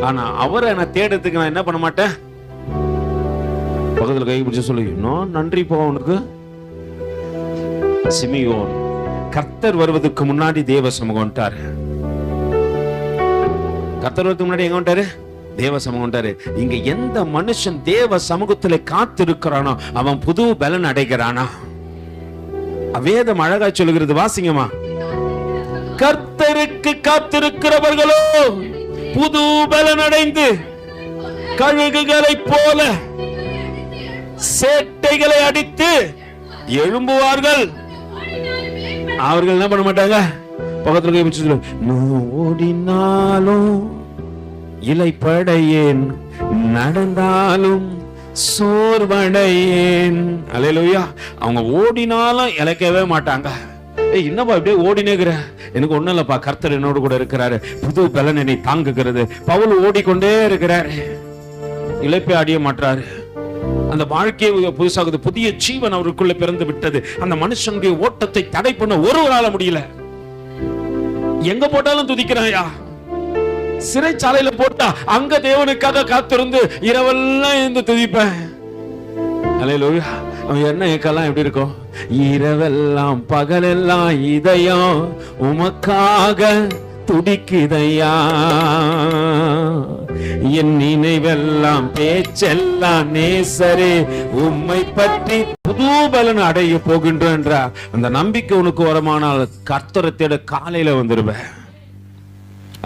ஆனா அவரை நான் தேடுறதுக்கு நான் என்ன பண்ண மாட்டேன். பக்கத்துல கை பிடிச்சு சொல்லி, நான் நன்றி போ உனக்கு. சிமியோன் கர்த்தர் வருவதற்கு முன்னாடி தேவ சமூகம் வந்துட்டாரு. கர்த்தர் வருவதற்கு முன்னாடி எங்க வந்துட்டாரு? தேவ சமூகம் வந்துட்டாரு. இங்க எந்த மனுஷன் தேவ சமூகத்துல காத்திருக்கிறானோ அவன் புது பலன் அடைகிறானா? வேதம் அழகா சொல்லுகிறது, வாசிங்கம்மா. கர்த்தருக்கு காத்திருக்கிறவர்களோ புது பலன் அடைந்து கழுகுகளை போல சேட்டைகளை அடித்து எழும்புவார்கள். அவர்கள் என்ன பண்ண மாட்டாங்க? பக்கத்துல நான் ஓடினாலும் இலைப்படையேன், நடந்தாலும் சோர்வடையேன். அல்லேலூயா. அவங்க ஓடினாலும் இழைக்கவே மாட்டாங்க. என்னப்பா இப்படியே ஓடினேங்கிற? எனக்கு ஒண்ணும் இல்லப்பா, கர்த்தர் என்னோடு கூட இருக்கிறாரு, புது பலன் என்னை தாங்குகிறது. பவுல் ஓடிக்கொண்டே இருக்கிறாரு, இழைப்பை அடைய மாட்டாரு. அந்த வாழ்க்கையை புதுசாகுது, புதிய ஜீவன் அவருக்குள்ள பிறந்து விட்டது. அந்த மனுஷனுடைய ஓட்டத்தை தடை பண்ண ஒருவரால முடியல. எங்க போட்டாலும் துதிக்கிறாயா? சிறைச்சாலையில போட்டா அங்க தேவனுக்காக காத்திருந்து இரவெல்லாம் இருந்து துதிப்பேன். அல்லேலூயா. அவன் என்ன ஏக்கெல்லாம் எப்படி இருக்கும்? இரவெல்லாம் பகலெல்லாம் இதயம் உமக்காக துடிக்குதையா, என் நினைவெல்லாம் பேச்செல்லாம் நேசரே உம்மை பற்றி புது பலன் அடைய போகின்ற அந்த நம்பிக்கை உனக்கு வரமானால் கர்த்தரை தேட காலையில வந்துருவேன்.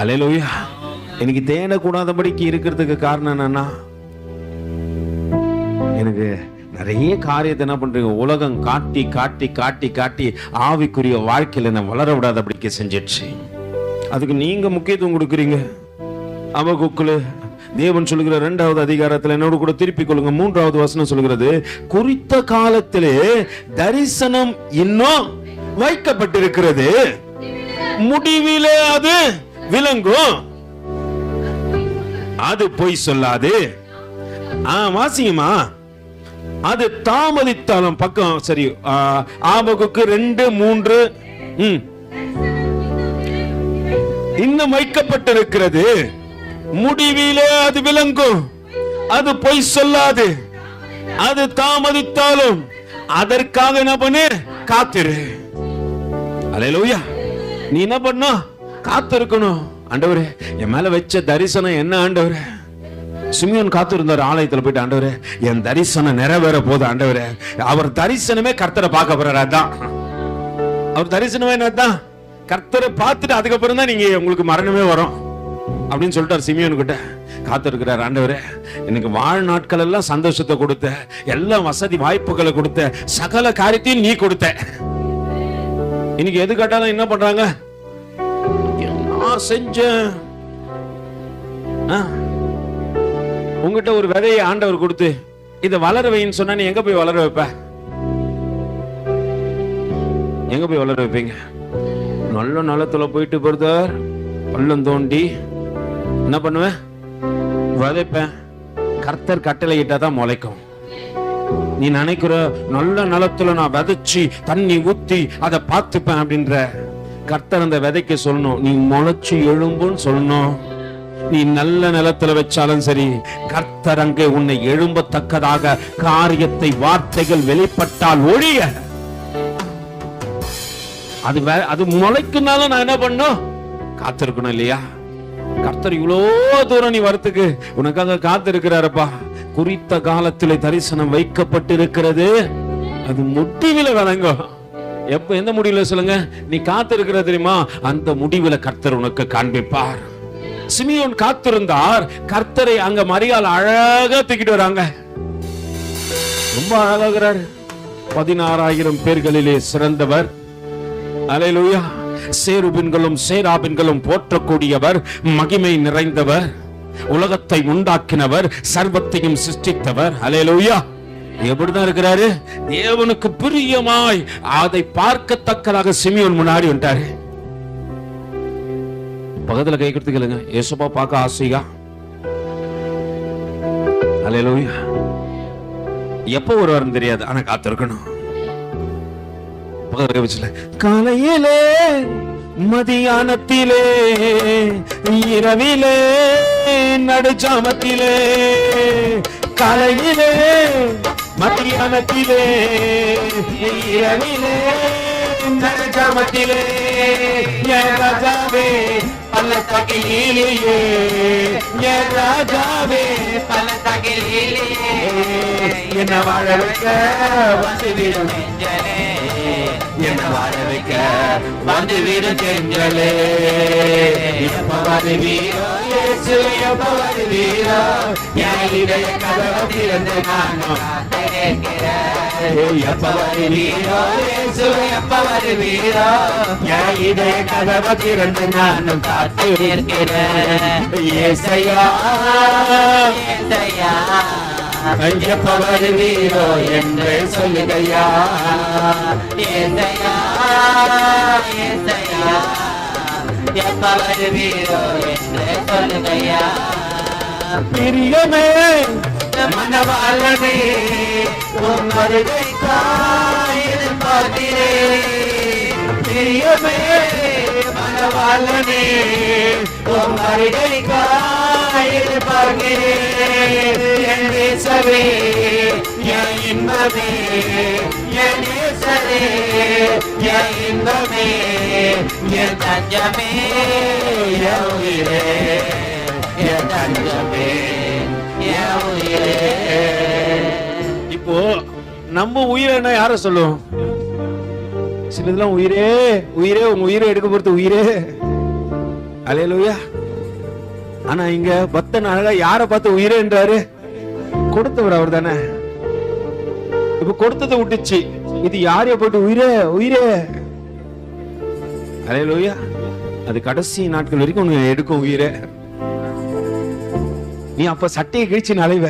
அல்லேலூயா. எனக்கு தேடக்கூடாதபடிக்கு இருக்கிறதுக்கு காரணம் என்னன்னா, எனக்கு நிறைய காரியத்தை என்ன பண்றீங்க, உலகம் காட்டி காட்டி காட்டி காட்டி ஆவிக்குரிய வாழ்க்கையில நான் வளர விடாதபடிக்கு செஞ்சிடுச்சு. அதுக்கு நீங்க முக்கியத்துவம் கொடுக்குறீங்க. அபகுக்குல தேவன் சொல்லுகிற 2வது அதிகாரத்துல என்னோடு கூட திருப்பிக் கொள்ளுங்க. 3வது வசனம் சொல்லுகிறது, குறித்த காலத்திலே தரிசனம் இன்னும் வைக்கப்பட்டிருக்கிறது, முடிவிலே அது விளங்கும், அது பொய் சொல்லாது. வாசிங்கம்மா. அது தாமதித்தாலும் பக்கம் சரி. ஆபகுக்கு 2:3 இன்னும் வைக்கப்பட்டிருக்கிறது, முடிவிலே அது விளங்கும், அது பொய் சொல்லாது, அது தாமதித்தாலும் அதற்காக என்ன பண்ணு, காத்திரு. அல்லேலூயா. நீ என்ன பண்ணணும்? காத்திருக்கணும். ஆண்டவரே என் மேல வச்ச தரிசனம் என்ன ஆண்டவரே? சிமியோன் காத்திருந்தார். ஆலயத்துல போயிட்டு, ஆண்டவரே என் தரிசனம் நிறைவேற போது ஆண்டவரே. அவர் தரிசனமே கர்த்தரை பார்க்க போறாரு. அதான் அவர் தரிசனமே என்னதான்? கர்த்தரை பார்த்துட்டு அதுக்கப்புறம் தான் நீங்க உங்களுக்கு மரணமே வரும் அப்படின்னு சொல்லிட்டார் சிமியோன் கிட்ட. காத்திருக்கிறார், ஆண்டவரே எனக்கு வாழ்நாட்கள் எல்லாம் சந்தோஷத்தை கொடுத்த, எல்லா வசதி வாய்ப்புகளை கொடுத்த, சகல காரியத்தையும் நீ கொடுத்த. இன்னைக்கு எது கேட்டாலும் என்ன பண்றாங்க? நான் செஞ்சேன். உங்ககிட்ட ஒரு விதையை ஆண்டவர் கொடுத்து இதை வளர வைன்னு சொன்னா நீ எங்க போய் வளர வைப்ப? எங்க போய் வளர வைப்பீங்க? நல்ல நிலத்துல போயிட்டு பிரதர் பள்ளம் தோண்டி என்ன பண்ணுவேன்? விதைப்பேன். கர்த்தர் கட்டளை இட்டாதான் முளைக்கும். நீ நினைக்கிற நல்ல நிலத்துல நான் விதைச்சு தண்ணி ஊத்தி அதை பார்த்துப்பேன் அப்படின்ற, கர்த்தர் அந்த விதைக்கு சொல்லணும் நீ முளைச்சு எழும்புன்னு சொல்லணும். நீ நல்ல நிலத்துல வச்சாலும் சரி, கர்த்தர் அங்கே உன்னை எழும்பத்தக்கதாக காரியத்தை வார்த்தைகள் வெளிப்பட்டால் ஒழிய அது முளைக்குனாலும் நான் என்ன பண்ணும்? காத்திருக்கணும் இல்லையா? கர்த்தர் இவ்வளோ தூரம் நீ வரத்துக்கு உனக்காக காத்திருக்கிறாரப்பா. குறித்த காலத்திலே தரிசனம் வைக்கப்பட்டிருக்கிறது, அது முடிவில் வழங்கும். எப்ப எந்த முடிவுல சொல்லுங்க? நீ காத்திருக்கிற தெரியுமா? அந்த முடிவுல கர்த்தர் உனக்கு காண்பிப்பார். சிமியோன் காத்திருந்தார். கர்த்தரை அங்க மரியாள் அழகா தூக்கிட்டு வராங்க. ரொம்ப அழகாகிறார். 16,000 பேர்களிலே சிறந்தவர். அல்லேலூயா. சேருபின்களும் சேராபின்களும் போற்றக்கூடியவர், மகிமை நிறைந்தவர், உலகத்தை உண்டாக்கினவர், சர்வத்தையும் சிருஷ்டித்தவர். அல்லேலூயா. எப்படிதான் இருக்கிறாரு? தேவனுக்கு பிரியமாய் அதை பார்க்கத்தக்கதாக சிமியோன் முன்னாடி வந்துட்டாரு. பக்கத்துல கை கொடுத்து கேளுங்க, ஏசப்பா பார்க்க ஆசையா? அல்லேலூயா. எப்போ வருவாருன்னு தெரியாது, ஆனா காத்திருக்கணும். காலையிலே மதியானத்திலே இரவிலே நடுஜாமத்திலே, காலையிலே மதியானத்திலே இரவிலே நடுஜாமத்திலே, என் ராஜாவே பள்ளத்தாக்கிலே, என் ராஜாவே பள்ளத்தாக்கிலே, என்ன வாழ வைக்க வந்துவிடும் நெஞ்சலே, என்ன வாழ வைக்க வந்துவிடும் செஞ்சலே, எப்ப வருவீரோ இயேசு, எப்ப வருவீரோ, என் இதய கதவு திறந்து நானும் காத்திருக்கிறேன். எப்ப வருவீரோ இயேசு, எப்ப வருவீரோ, என் இதய கதவு திறந்து நானும் காத்திருக்கிறேன். ஏசையா ஏசையா எப்ப வருவீரோ என்று சொல்லுகையா, ஏசையா ஏசையா எப்ப வருவீரோ என்று சொல்லுகையா. பிரியமே மனவாளனே உன் வருகைக்காய் எதிர்பார்க்கிறேன். பிரியமே மனவாளனே உன் வருகைக்காய் எதிர்பார்க்கிறேன். என் நேசரே என் இன்பமே, என் நேசரே என் இன்பமே, என் தஞ்சமே, என் உயிரே, என் தஞ்சமே, என் உயிரே. இப்போ நம்ம உயிரை யார சொல்லுவோம்? சிலதெல்லாம் உயிரே உயிரே, உங்க உயிரை எடுக்க பொறுத்து உயிரே. அல்லேலூயா. ஆனா இங்க பக்தன் அழகா யாரை பார்த்து உயிரே என்றாரு? கொடுத்தவர் அவர் தானே. இப்ப கொடுத்ததை விட்டுச்சு, இது யாரைய போட்டு உயிரே உயிரே. அல்லேலூயா. அது கடைசி நாட்கள் வரைக்கும் உனக்கு எடுக்கும் உயிரே. நீ அப்ப சட்டையை கிழிச்சு நலைவ.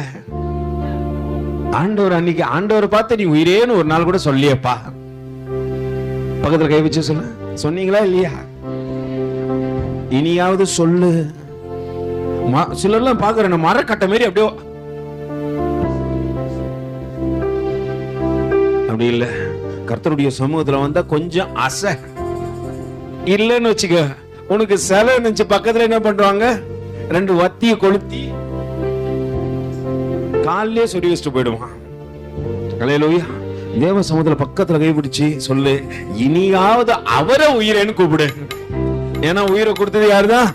ஆண்டவர் அன்னைக்கு ஆண்டவரை பார்த்து நீ உயிரேன்னு ஒரு நாள் கூட சொல்லியப்பா. பக்கத்துல கை வச்சு சொல்ல சொன்னீங்களா இல்லையா? இனியாவது சொல்லு. சிலர்லாம் பாக்குறேன் மரக்கட்டை மாரி அப்படியே, அப்படி இல்ல. கர்த்தருடைய சமூகத்துல வந்தா கொஞ்சம் அசை இல்லன்னு வச்சுக்க, உனக்கு சிலை நினைச்சு பக்கத்துல என்ன பண்றாங்க? 2 வத்திய கொளுத்தி காலிலே சொடி வச்சுட்டு போயிடுவான். அல்லேலூயா. தேவ சமூகத்துல பக்கத்துல கைப்பிடிச்சு சொல்லு, இனியாவது அவரை உயிரேன்னு கூப்பிடு. ஏன்னா உயிரை கொடுத்தது யாருதான்?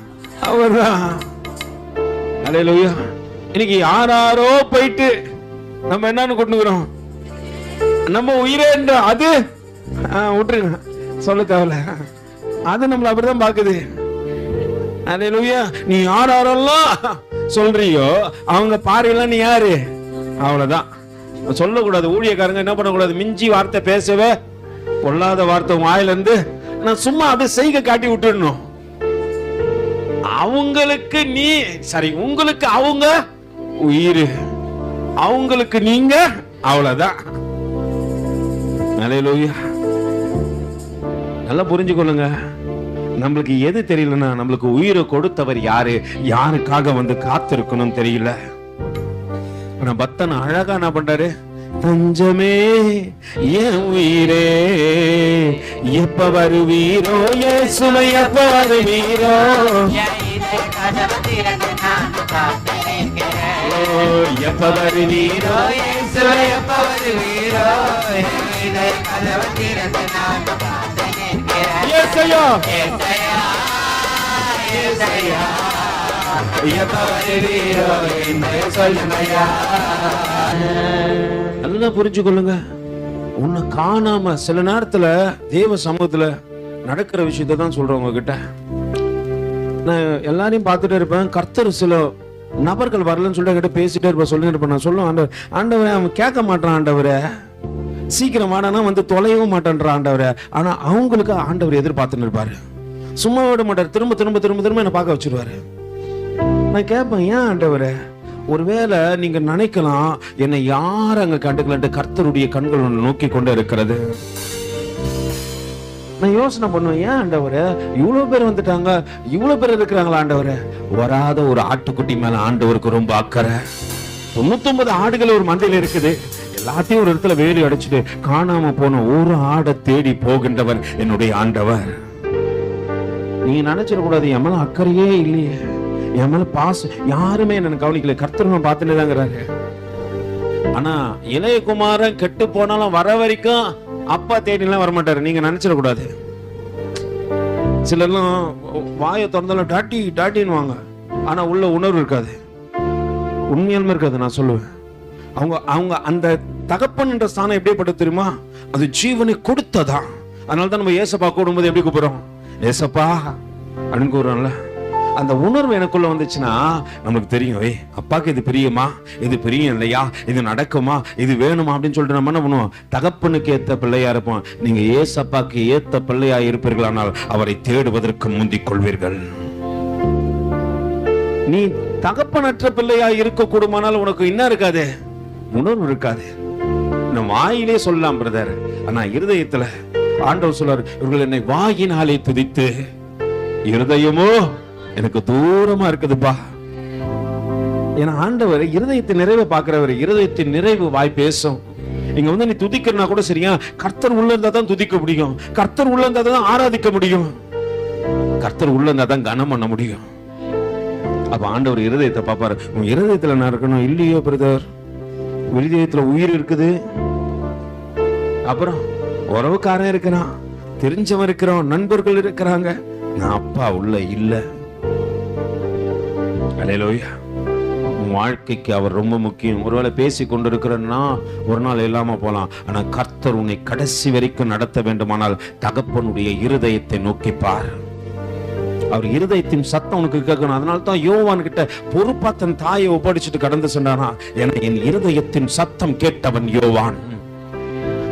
அவர்தான். அல்லேலூயா. இன்னைக்கு யாரோ போயிட்டு நம்ம என்னன்னு கொண்டுக்கிறோம்? நம்ம உயிரே அது விட்டுருங்க, சொல்ல தேவையில்ல. அது நம்மள அப்படிதான் பாக்குது. அல்லேலூயா. நீ யாரெல்லாம் சொல்றியோ அவங்க பாருலாம் நீ யாரு, அவ்வளவுதான். சொல்லக்கூடாது. ஊழியக்காரங்க என்ன பண்ணக்கூடாது, மிஞ்சி வார்த்தை பேசவே, பொல்லாத வார்த்தை வாயில இருந்து நான் சும்மா அப்படியே செய்க காட்டி விட்டுடணும். அவங்களுக்கு நீ சரி, உங்களுக்கு அவங்க உயிர், அவங்களுக்கு நீங்க, அவ்வளவுதான். அல்லேலூயா. நல்லா புரிஞ்சுக்கொள்ளுங்க. நம்மளுக்கு எது தெரியலன்னா, நம்மளுக்கு உயிரை கொடுத்தவர் யாரு, யாருக்காக வந்து காத்திருக்கணும் தெரியல. பக்தன் அழகா என்ன பண்றாரு, தஞ்சமே என் உயிரே எப்ப வருவீரோ, இயேசுவே எப்ப வருவீரோ, எப்ப வருவீரோ, இயேசுவே எப்ப வருவீரோ, ஏசையா ஏசையா எப்ப வருவீரோ என்று சொல்லுமையா. நல்லா புரிஞ்சுக்கொள்ளுங்க. உன்னை காணாம சில நேரத்துல தேவ சமூகத்துல நடக்கிற விஷயத்த தான் சொல்றேன் உங்ககிட்ட. நான் எல்லாரையும் பார்த்துட்டே இருப்பேன். கர்த்தர் சில நபர்கள் வரலன்னு சொல்லிட்டு என்கிட்ட பேசிட்டே இருப்பேன், சொல்லிட்டு இருப்பேன். நான் சொல்லுவேன், ஆண்டவர் ஆண்டவரே அவன் கேட்க மாட்டான், ஆண்டவரே சீக்கிரம் வாடானா வந்து தொலைவும் மாட்டேன்ற ஆண்டவரே. ஆனா அவங்களுக்கு ஆண்டவர் எதிர்பார்த்துன்னு இருப்பாரு, சும்மா விட மாட்டார். திரும்ப திரும்ப திரும்ப திரும்ப என்ன பார்க்க வச்சிருவாரு. நான் கேட்பேன், ஏன் ஆண்டவரே? ஒருவேளை நீங்க நினைக்கலாம் என்னை யார் அங்க கண்டுக்கலன்ட்டு, கர்த்தருடைய கண்கள் நோக்கி கொண்டு இருக்கிறது. நான் யோசனை பண்ணுவேன், ஏன் ஆண்டவரே இவ்வளவு பேர் வந்துட்டாங்க, இவ்வளவு பேர் இருக்கிறாங்களா ஆண்டவரே? வராத ஒரு ஆட்டுக்குட்டி மேல ஆண்டவருக்கு ரொம்ப அக்கறை. 99 ஆடுகள் ஒரு மந்தையில இருக்குது, எல்லாத்தையும் ஒரு இடத்துல வேலி அடைச்சிட்டு காணாம போன ஒரு ஆடை தேடி போகின்றவர் என்னுடைய ஆண்டவர். நீங்க நினைச்சிடக்கூடாது என் மேல அக்கறையே இல்லையே, என் மேல பாசம் யாருமே என்ன கவனிக்கல, கர்த்தர் பார்த்துட்டு தாங்கிறாரு. ஆனா இளையகுமாரன் கெட்டு போனாலும் வர வரைக்கும் அப்பா தேடிலாம் வரமாட்டாரு. நீங்க நினைச்சிடக்கூடாது. சிலர்லாம் வாயை திறந்தாலும் டாட்டி டாட்டின்னு வாங்க, ஆனா உள்ள உணர்வு இருக்காது, உண்மையாலுமே இருக்காது. நான் சொல்லுவேன், அவங்க அவங்க அந்த தகப்பன் என்ற ஸ்தானம் எப்படிப்பட்டது தெரியுமா? அது ஜீவனை கொடுத்ததான். அதனாலதான் நம்ம ஏசப்பா கூடும்போது எப்படி கூப்பிடுறோம், ஏசப்பா அப்படின்னு கூப்பிடுறோம்ல. அந்த உணர்வு எனக்குள்ள வந்துச்சுன்னா நமக்கு தெரியும், அப்பாக்கு இது பிரியுமா, இது பிரியம் இல்லையா, இது நடக்குமா, இது வேணுமா அப்படின்னு சொல்லிட்டு நம்ம என்ன பண்ணுவோம், தகப்பனுக்கு ஏத்த பிள்ளையா இருப்போம். நீங்க ஏசப்பாக்கு ஏத்த பிள்ளையா இருப்பீர்களானால் அவரை தேடுவதற்கு முந்திக் கொள்வீர்கள். நீ தகப்பனற்ற பிள்ளையா இருக்க கூடுமானால் உனக்கு என்ன இருக்காது, உணர்வு இருக்காது. வாயிலே சொல்லலாம் பிரதர், ஆனா இருதயத்துல ஆண்டவர் சொல்றாரு, இவர்கள் என்னை வாயினாலே துதித்து இருதயமோ எனக்கு தூரமா இருக்குதுப்பா. ஏன்னா ஆண்டவர் இருதயத்தின் நிறைவை பார்க்கிறவர். இருதயத்தின் நிறைவு வாய் பேசும். இங்க வந்து நீ துதிக்கிறனா கூட சரியா, கர்த்தர் உள்ள இருந்தா தான் துதிக்க முடியும், கர்த்தர் உள்ள இருந்தா தான் ஆராதிக்க முடியும், கர்த்தர் உள்ள இருந்தா தான் கனம் பண்ண முடியும். அப்ப ஆண்டவர் இருதயத்தை பார்ப்பாரு. உன் இருதயத்துல நான் இருக்கணும் இல்லையோ பிரதர், இருதயத்துல உயிர் இருக்குது, அப்புறம் உறவுக்காரன் இருக்கிறான், தெரிஞ்சவன் இருக்கிறான், நண்பர்கள் இருக்கிறாங்க, நான் அப்பா உள்ள இல்ல. அல்லேலூயா. வாழ்க்கைக்கு அவர் ரொம்ப முக்கியம். ஒருவேளை பேசி கொண்டிருக்கிறன்னா ஒரு நாள் இல்லாம போலாம், ஆனா கர்த்தர் உன்னை கடைசி வரைக்கும் நடத்த வேண்டுமானால் தகப்பனுடைய இருதயத்தை நோக்கி பார். அவர் இருதயத்தின் சத்தம் உனக்கு கேட்கணும். அதனால தான் யோவான் கிட்ட பொறுப்பா தன் தாயை ஒப்படைச்சிட்டு கடந்து சொன்னானா, என என் இருதயத்தின் சத்தம் கேட்டவன் யோவான்.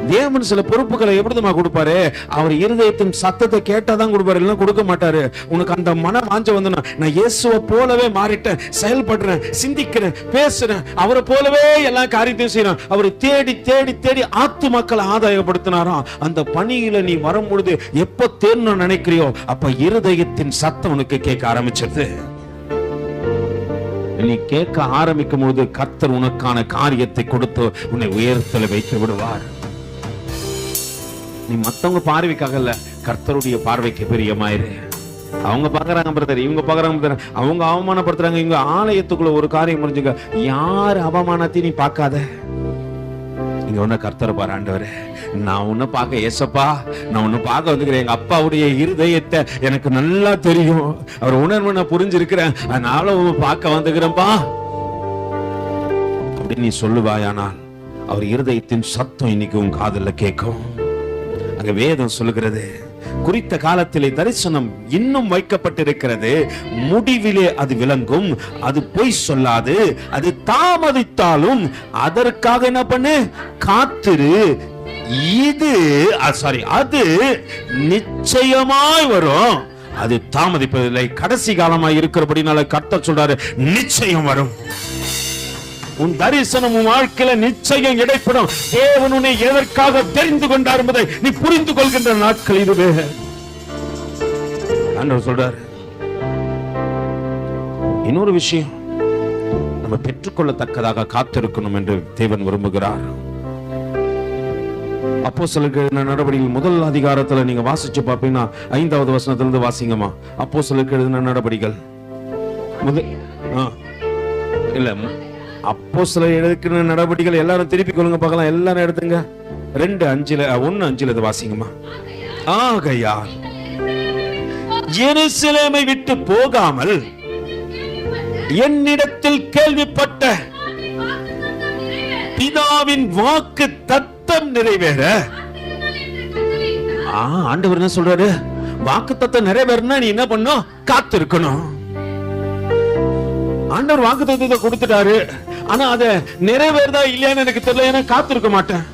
தேவன் சில பொறுப்புகளை எப்படிமா கொடுப்பாரு, அவர் இருதயத்தின் சத்தத்தை கேட்டாதான் கொடுப்பாரு, இல்லைன்னா கொடுக்க மாட்டாரு. உனக்கு அந்த மன வாஞ்ச வந்து நான் இயேசுவை போலவே மாறிட்டேன், செயல்படுறேன், சிந்திக்கிறேன், பேசுறேன், அவரை போலவே எல்லா காரியத்தையும் செய்யறேன். அவரை தேடி தேடி தேடி ஆத்து மக்களை ஆதாயப்படுத்தினாராம். அந்த பணியில நீ வரும்பொழுது எப்ப தேர்ந்து நினைக்கிறியோ அப்ப இருதயத்தின் சத்தம் உனக்கு கேட்க ஆரம்பிச்சது. நீ கேட்க ஆரம்பிக்கும் போது கர்த்தர் உனக்கான காரியத்தை கொடுத்து உன்னை உயரத்தில் வைத்து விடுவார். நீ மத்தவங்க பார்வைக்காக இல்ல, கர்த்தருடைய பார்வைக்கு பிரியமாயிரு. அவங்க பாக்குறாங்க பிரதர், இவங்க பாக்குறாங்க பிரதர், அவங்க அவமானப்படுத்துறாங்க, இவங்க ஆலயத்துக்குள்ள ஒரு காரியம் புரிஞ்சுக்க, யார் அவமானத்தையும் நீ பார்க்காத. இங்க ஒண்ணு கர்த்தரை பாரு, ஆண்டவரே நான் உன்ன பார்க்க ஏசப்பா, நான் உன்ன பார்க்க வந்துக்கிறேன், எங்க அப்பாவுடைய இருதயத்தை எனக்கு நல்லா தெரியும், அவர் உணர்வு நான் புரிஞ்சிருக்கிறேன், அதனால உன் பார்க்க வந்துக்கிறேன்ப்பா அப்படின்னு நீ சொல்லுவாயானால் அவர் இருதயத்தின் சத்தம் இன்னைக்கு உன் காதுல கேட்கும். அங்க வேதம் சொல்லுகிறது, குறித்த காலத்திலே தரிசனம் இன்னும் வைக்கப்பட்டிருக்கிறது. முடிவிலே அது விளங்கும். அது பொய் சொல்லாது. அது தாமதித்தாலும் அதற்காக என்ன பண்ணு? காத்திரு. அது நிச்சயமாய் வரும். அது தாமதிப்பதில்லை. கடைசி காலமாய் இருக்கிறபடினால கர்த்தர் சொல்றாரு, நிச்சயம் வரும். உன் தரிசனம் உன் வாழ்க்கையில நிச்சயம் இடைப்படும். தேவன் உன்னை எதற்காக தெரிந்து கொண்டார் என்பதை நீ புரிந்து கொள்கின்ற நாட்கள் இதுவே. ஆண்டவர் சொல்றாரு. இன்னொரு விஷயம், நம்ம பெற்றுக்கொள்ளத்தக்கதாக காத்திருக்கணும் என்று தேவன் விரும்புகிறார். அப்போஸ்தலர்கள் நடவடிக்கைகள் முதல் அதிகாரத்துல நீங்க வாசிச்சு பாப்பீங்கன்னா 5வது வசனத்திலிருந்து வாசிங்கம்மா. அப்போஸ்தலர்கள் நடவடிக்கைகள் இல்ல அப்போஸ்தலர் எழுதின நடவடிக்கைகள் எல்லாரும் திருப்பி கொள்ளுங்க பார்க்கலாம். எல்லாரும் எடுத்துங்க. 2:5 வாசிங்கம்மா. ஆகையால் எருசலேமை விட்டு போகாமல் என்னிடத்தில் கேள்விப்பட்ட பிதாவின் வாக்கு தத்தம் நிறைவேற. ஆண்டவர் என்ன சொல்றாரு? வாக்கு தத்தம் நிறைவேறனா நீ என்ன பண்ணும்? காத்திருக்கணும். ஆண்டவர் வாக்கு தத்தத்தை கொடுத்துட்டாரு. ஆனா அத நிறைவேறதா இல்லையான்னு எனக்கு தெரியல. ஏன்னா காத்திருக்க மாட்டேன்.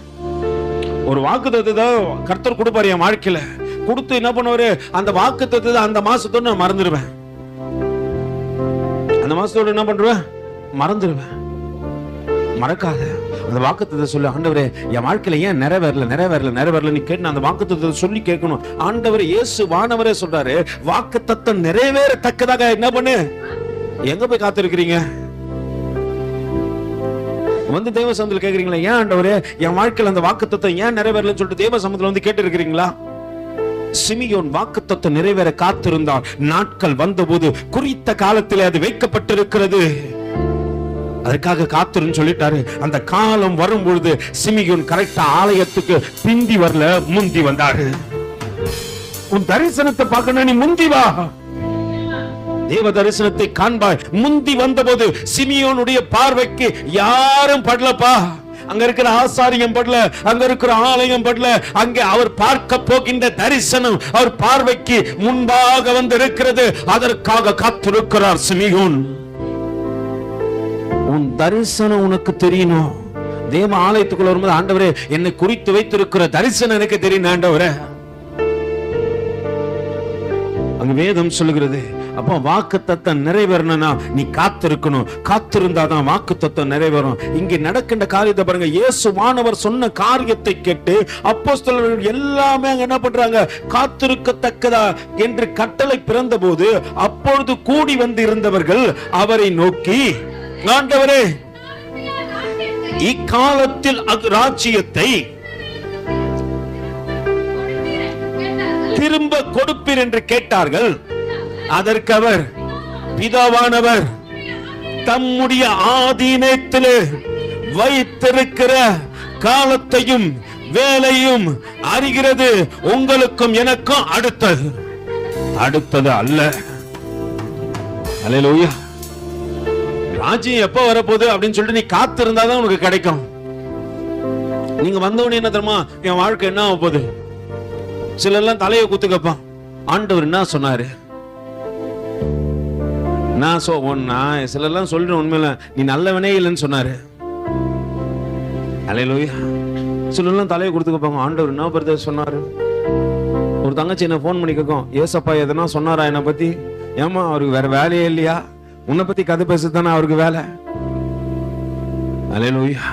ஒரு வாக்கு தத்தத்தை கர்த்தர் கொடுப்பாரு என் வாழ்க்கையில. கொடுத்து என்ன பண்ணுவாரு? அந்த வாக்கு தத்தத்தை அந்த மாசத்தோட நான் மறந்துடுவேன். அந்த மாசத்தோட என்ன பண்றேன்? மறந்துடுவேன். மறக்காத. அந்த வாக்குத்தத்தை சொல்லி, ஆண்டவரே என் வாழ்க்கையில ஏன் நிறைவேறல நீ கேட்டு அந்த வாக்குத்தத்தை சொல்லி கேட்கணும். ஆண்டவர் இயேசு வானவரே சொல்றாரு, வாக்குத்தத்தம் நிறைவேறத்தக்கதாக என்ன பண்ணு? எங்க போய் காத்திருக்கிறீங்க? வந்து தேவ சமூகத்தில் கேக்குறீங்களா? ஏன் ஆண்டவரே என் வாழ்க்கையில அந்த வாக்குத்தத்தம் ஏன் நிறைவேறலன்னு சொல்லிட்டு தேவ சமூகத்தில் வந்து கேட்டு இருக்கிறீங்களா? சிமியோன் வாக்குத்தத்தம் நிறைவேற காத்திருந்தார். நாட்கள் வந்தபோது குறித்த காலத்திலே அது வைக்கப்பட்டிருக்கிறது. அதற்காக காத்திருன்னு சொல்லிட்டாரு. அந்த காலம் வரும் பொழுது சிமியோன் கரெக்டா ஆலயத்துக்கு பிந்தி வரல, முந்தி வந்தாரு. உன் தரிசனத்தை பார்க்கணும், நீ முந்தி வா. தேவ தரிசனத்தை காண்பாய். முந்தி வந்தபோது சிமியோனுடைய பார்வைக்கு யாரும் படலப்பா. அங்க இருக்கிற ஆசாரியம் படல, அங்க இருக்கிற ஆலயம் படல. அங்கே அவர் பார்க்க போகின்ற தரிசனம் அவர் பார்வைக்கு முன்பாக வந்து இருக்கிறது. அதற்காக காத்திருக்கிறார் சிமியோன். உன் தரிசனம் உனக்கு தெரியணும். தேவ ஆலயத்துக்குள்ள வரும்போது, ஆண்டவரே என்னை குறித்து வைத்திருக்கிற தரிசனம் எனக்கு தெரியும் ஆண்டவரே. அங்க வேதம் சொல்லுகிறது, அப்ப வாக்கு தத்தம் நிறைவேறணும்னா நீ காத்திருக்கணும். காத்திருந்தாதான் வாக்கு தத்தம் நிறைவேறும். இங்கே நடக்கின்ற காரியத்தை பாருங்க. இயேசுவானவர் சொன்ன காரியத்தை கேட்டு அப்போஸ்தலர்கள் எல்லாமே அங்க என்ன பண்றாங்க? காத்திருக்கத்தக்கதா என்று கட்டளை பிறந்த போது அப்பொழுது கூடி வந்து இருந்தவர்கள் அவரை நோக்கி, ஆண்டவரே இக்காலத்தில் ராஜ்யத்தை திரும்ப கொடுப்பீர் என்று கேட்டார்கள். அதற்கு அவர், பிதாவானவர் தம்முடைய ஆதீனத்திலே வைத்திருக்கிற காலத்தையும் வேலையும் அறிகிறது. உங்களுக்கும் எனக்கும் அடுத்தது அல்ல. அல்லேலூயா. ராஜ்யம் எப்ப வரப்போகுது அப்படின்னு சொல்லிட்டு நீ காத்திருந்தாதான் உனக்கு கிடைக்கும். நீங்க வந்தவனே என்ன தெரியுமா? என் வாழ்க்கை என்ன ஆக போகுது? சில எல்லாம் தலையை குத்துக்கப்பான். ஆண்டவர் என்ன சொன்னாரு? நான் சில எல்லாம் சொல்றேன். உண்மையில நீ நல்லவனே இல்லைன்னு சொன்னாரு. அல்லேலூயா. சில எல்லாம் தலையை கொடுத்துக்கப்பாங்க. ஆண்டவர் என்ன பிரதர் சொன்னாரு? ஒரு தங்கச்சி என்ன போன் பண்ணி கேட்கும், ஏசப்பா எதனா சொன்னாரா என்னை பத்தி? ஏமா அவருக்கு வேற வேலையே இல்லையா? உன்னை பத்தி கதை பேசுதானே அவருக்கு வேலை. அல்லேலூயா.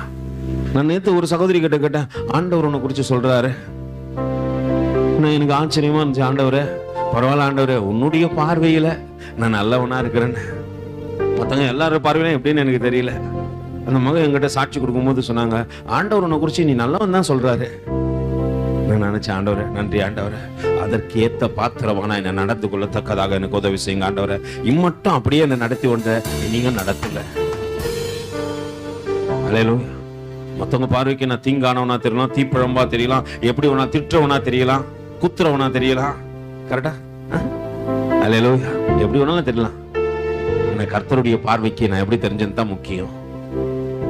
நான் நேத்து ஒரு சகோதரி கிட்ட கேட்டேன், ஆண்டவர் உன்னை குறிச்சு சொல்றாரு. எனக்கு ஆச்சரியமா இருந்துச்சு. ஆண்டவரே பரவாயில்ல ஆண்டவரே, உன்னுடைய பார்வையில நான் நல்லவனா இருக்கிறேன்னு. மத்தவங்க எல்லாரும் பார்வையிலும் எப்படின்னு எனக்கு தெரியல. அந்த மகன் என்கிட்ட சாட்சி கொடுக்கும் போது சொன்னாங்க, ஆண்டவர் உன்னை குறிச்சு நீ நல்லவன் தான் சொல்றாரு. நான் நினைச்சேன், ஆண்டவரே நன்றி ஆண்டவரே, அதற்கு ஏத்த பாத்திரவானா என்ன நடந்து கொள்ளத்தக்கதாக எனக்கு உதவி செய்யுங்க ஆண்டவரே. இம்மட்டும் அப்படியே என்ன நடத்தி வந்த நீங்க நடத்தல. அல்லேலூயா. மத்தவங்க பார்வைக்கு நான் தீங்கானவனா தெரியலாம், தீப்பழம்பா தெரியலாம், எப்படி வேணா திட்டுறவனா தெரியலாம், குத்துறவனா தெரியலாம். கரெக்டா? அல்லேலூயா. எப்படி வேணாலும் தெரியலாம். எனக்கு கர்த்தருடைய பார்வைக்கு நான் எப்படி தெரிஞ்சது தான் முக்கியம்.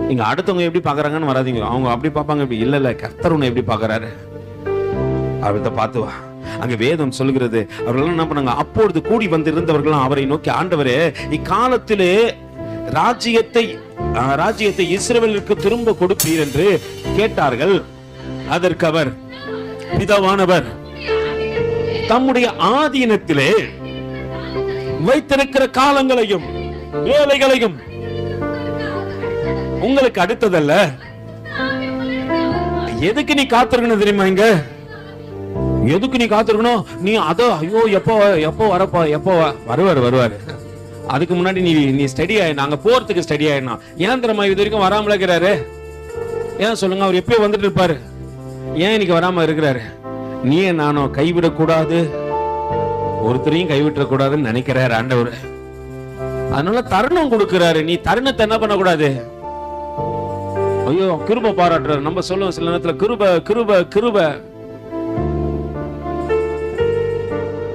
நீங்க அடுத்தவங்க எப்படி பாக்குறாங்கன்னு வராதீங்க. அவங்க அப்படி பார்ப்பாங்க, இப்படி இல்ல கர்த்தர் உன்னை எப்படி பாக்குறாரு அவர்கிட்ட பார்த்து வா. அங்க வேதம் சொல்கிறது அவர்கள் என்ன பண்ணாங்க, அப்பொழுது கூடி வந்திருந்தவர்கள் அவரை நோக்கி, ஆண்டவரே, இக்காலத்திலே ராஜ்யத்தை இஸ்ரவேலுக்கு திரும்ப கொடுப்பீர் என்று கேட்டார்கள். அதற்கு அவர், பிதாவானவர் தம்முடைய ஆதீனத்திலே வைத்திருக்கிற காலங்களையும் வேலைகளையும் உங்களுக்கு அடுத்ததல்ல. எதுக்கு நீ காத்திருக்கணும் தெரியுமா? இங்க எதுக்கு நீ காத்திருக்கணும்? நீ அதோ ஐயோ எப்போ வரப்பா, எப்போ வருவாரு. அதுக்கு முன்னாடி நீ ஸ்டடி ஆயிடும், நாங்க போறதுக்கு ஸ்டடி ஆயிடணும். ஏன் தெரியுமா இது வரைக்கும் வராமல இருக்கிறாரு? ஏன் சொல்லுங்க, அவர் எப்பயோ வந்துட்டு இருப்பாரு, ஏன் இன்னைக்கு வராம இருக்கிறாரு? நீ நானும் கைவிடக்கூடாது, ஒருத்தரையும் கைவிட்ட கூடாதுன்னு நினைக்கிறாரு ஆண்டவர். அதனால தருணம் கொடுக்கிறாரு. நீ தருணத்தை என்ன பண்ண கூடாது? ஐயோ கிருபை பாராட்டுறாரு. நம்ம சொல்லுவோம் சில நேரத்துல,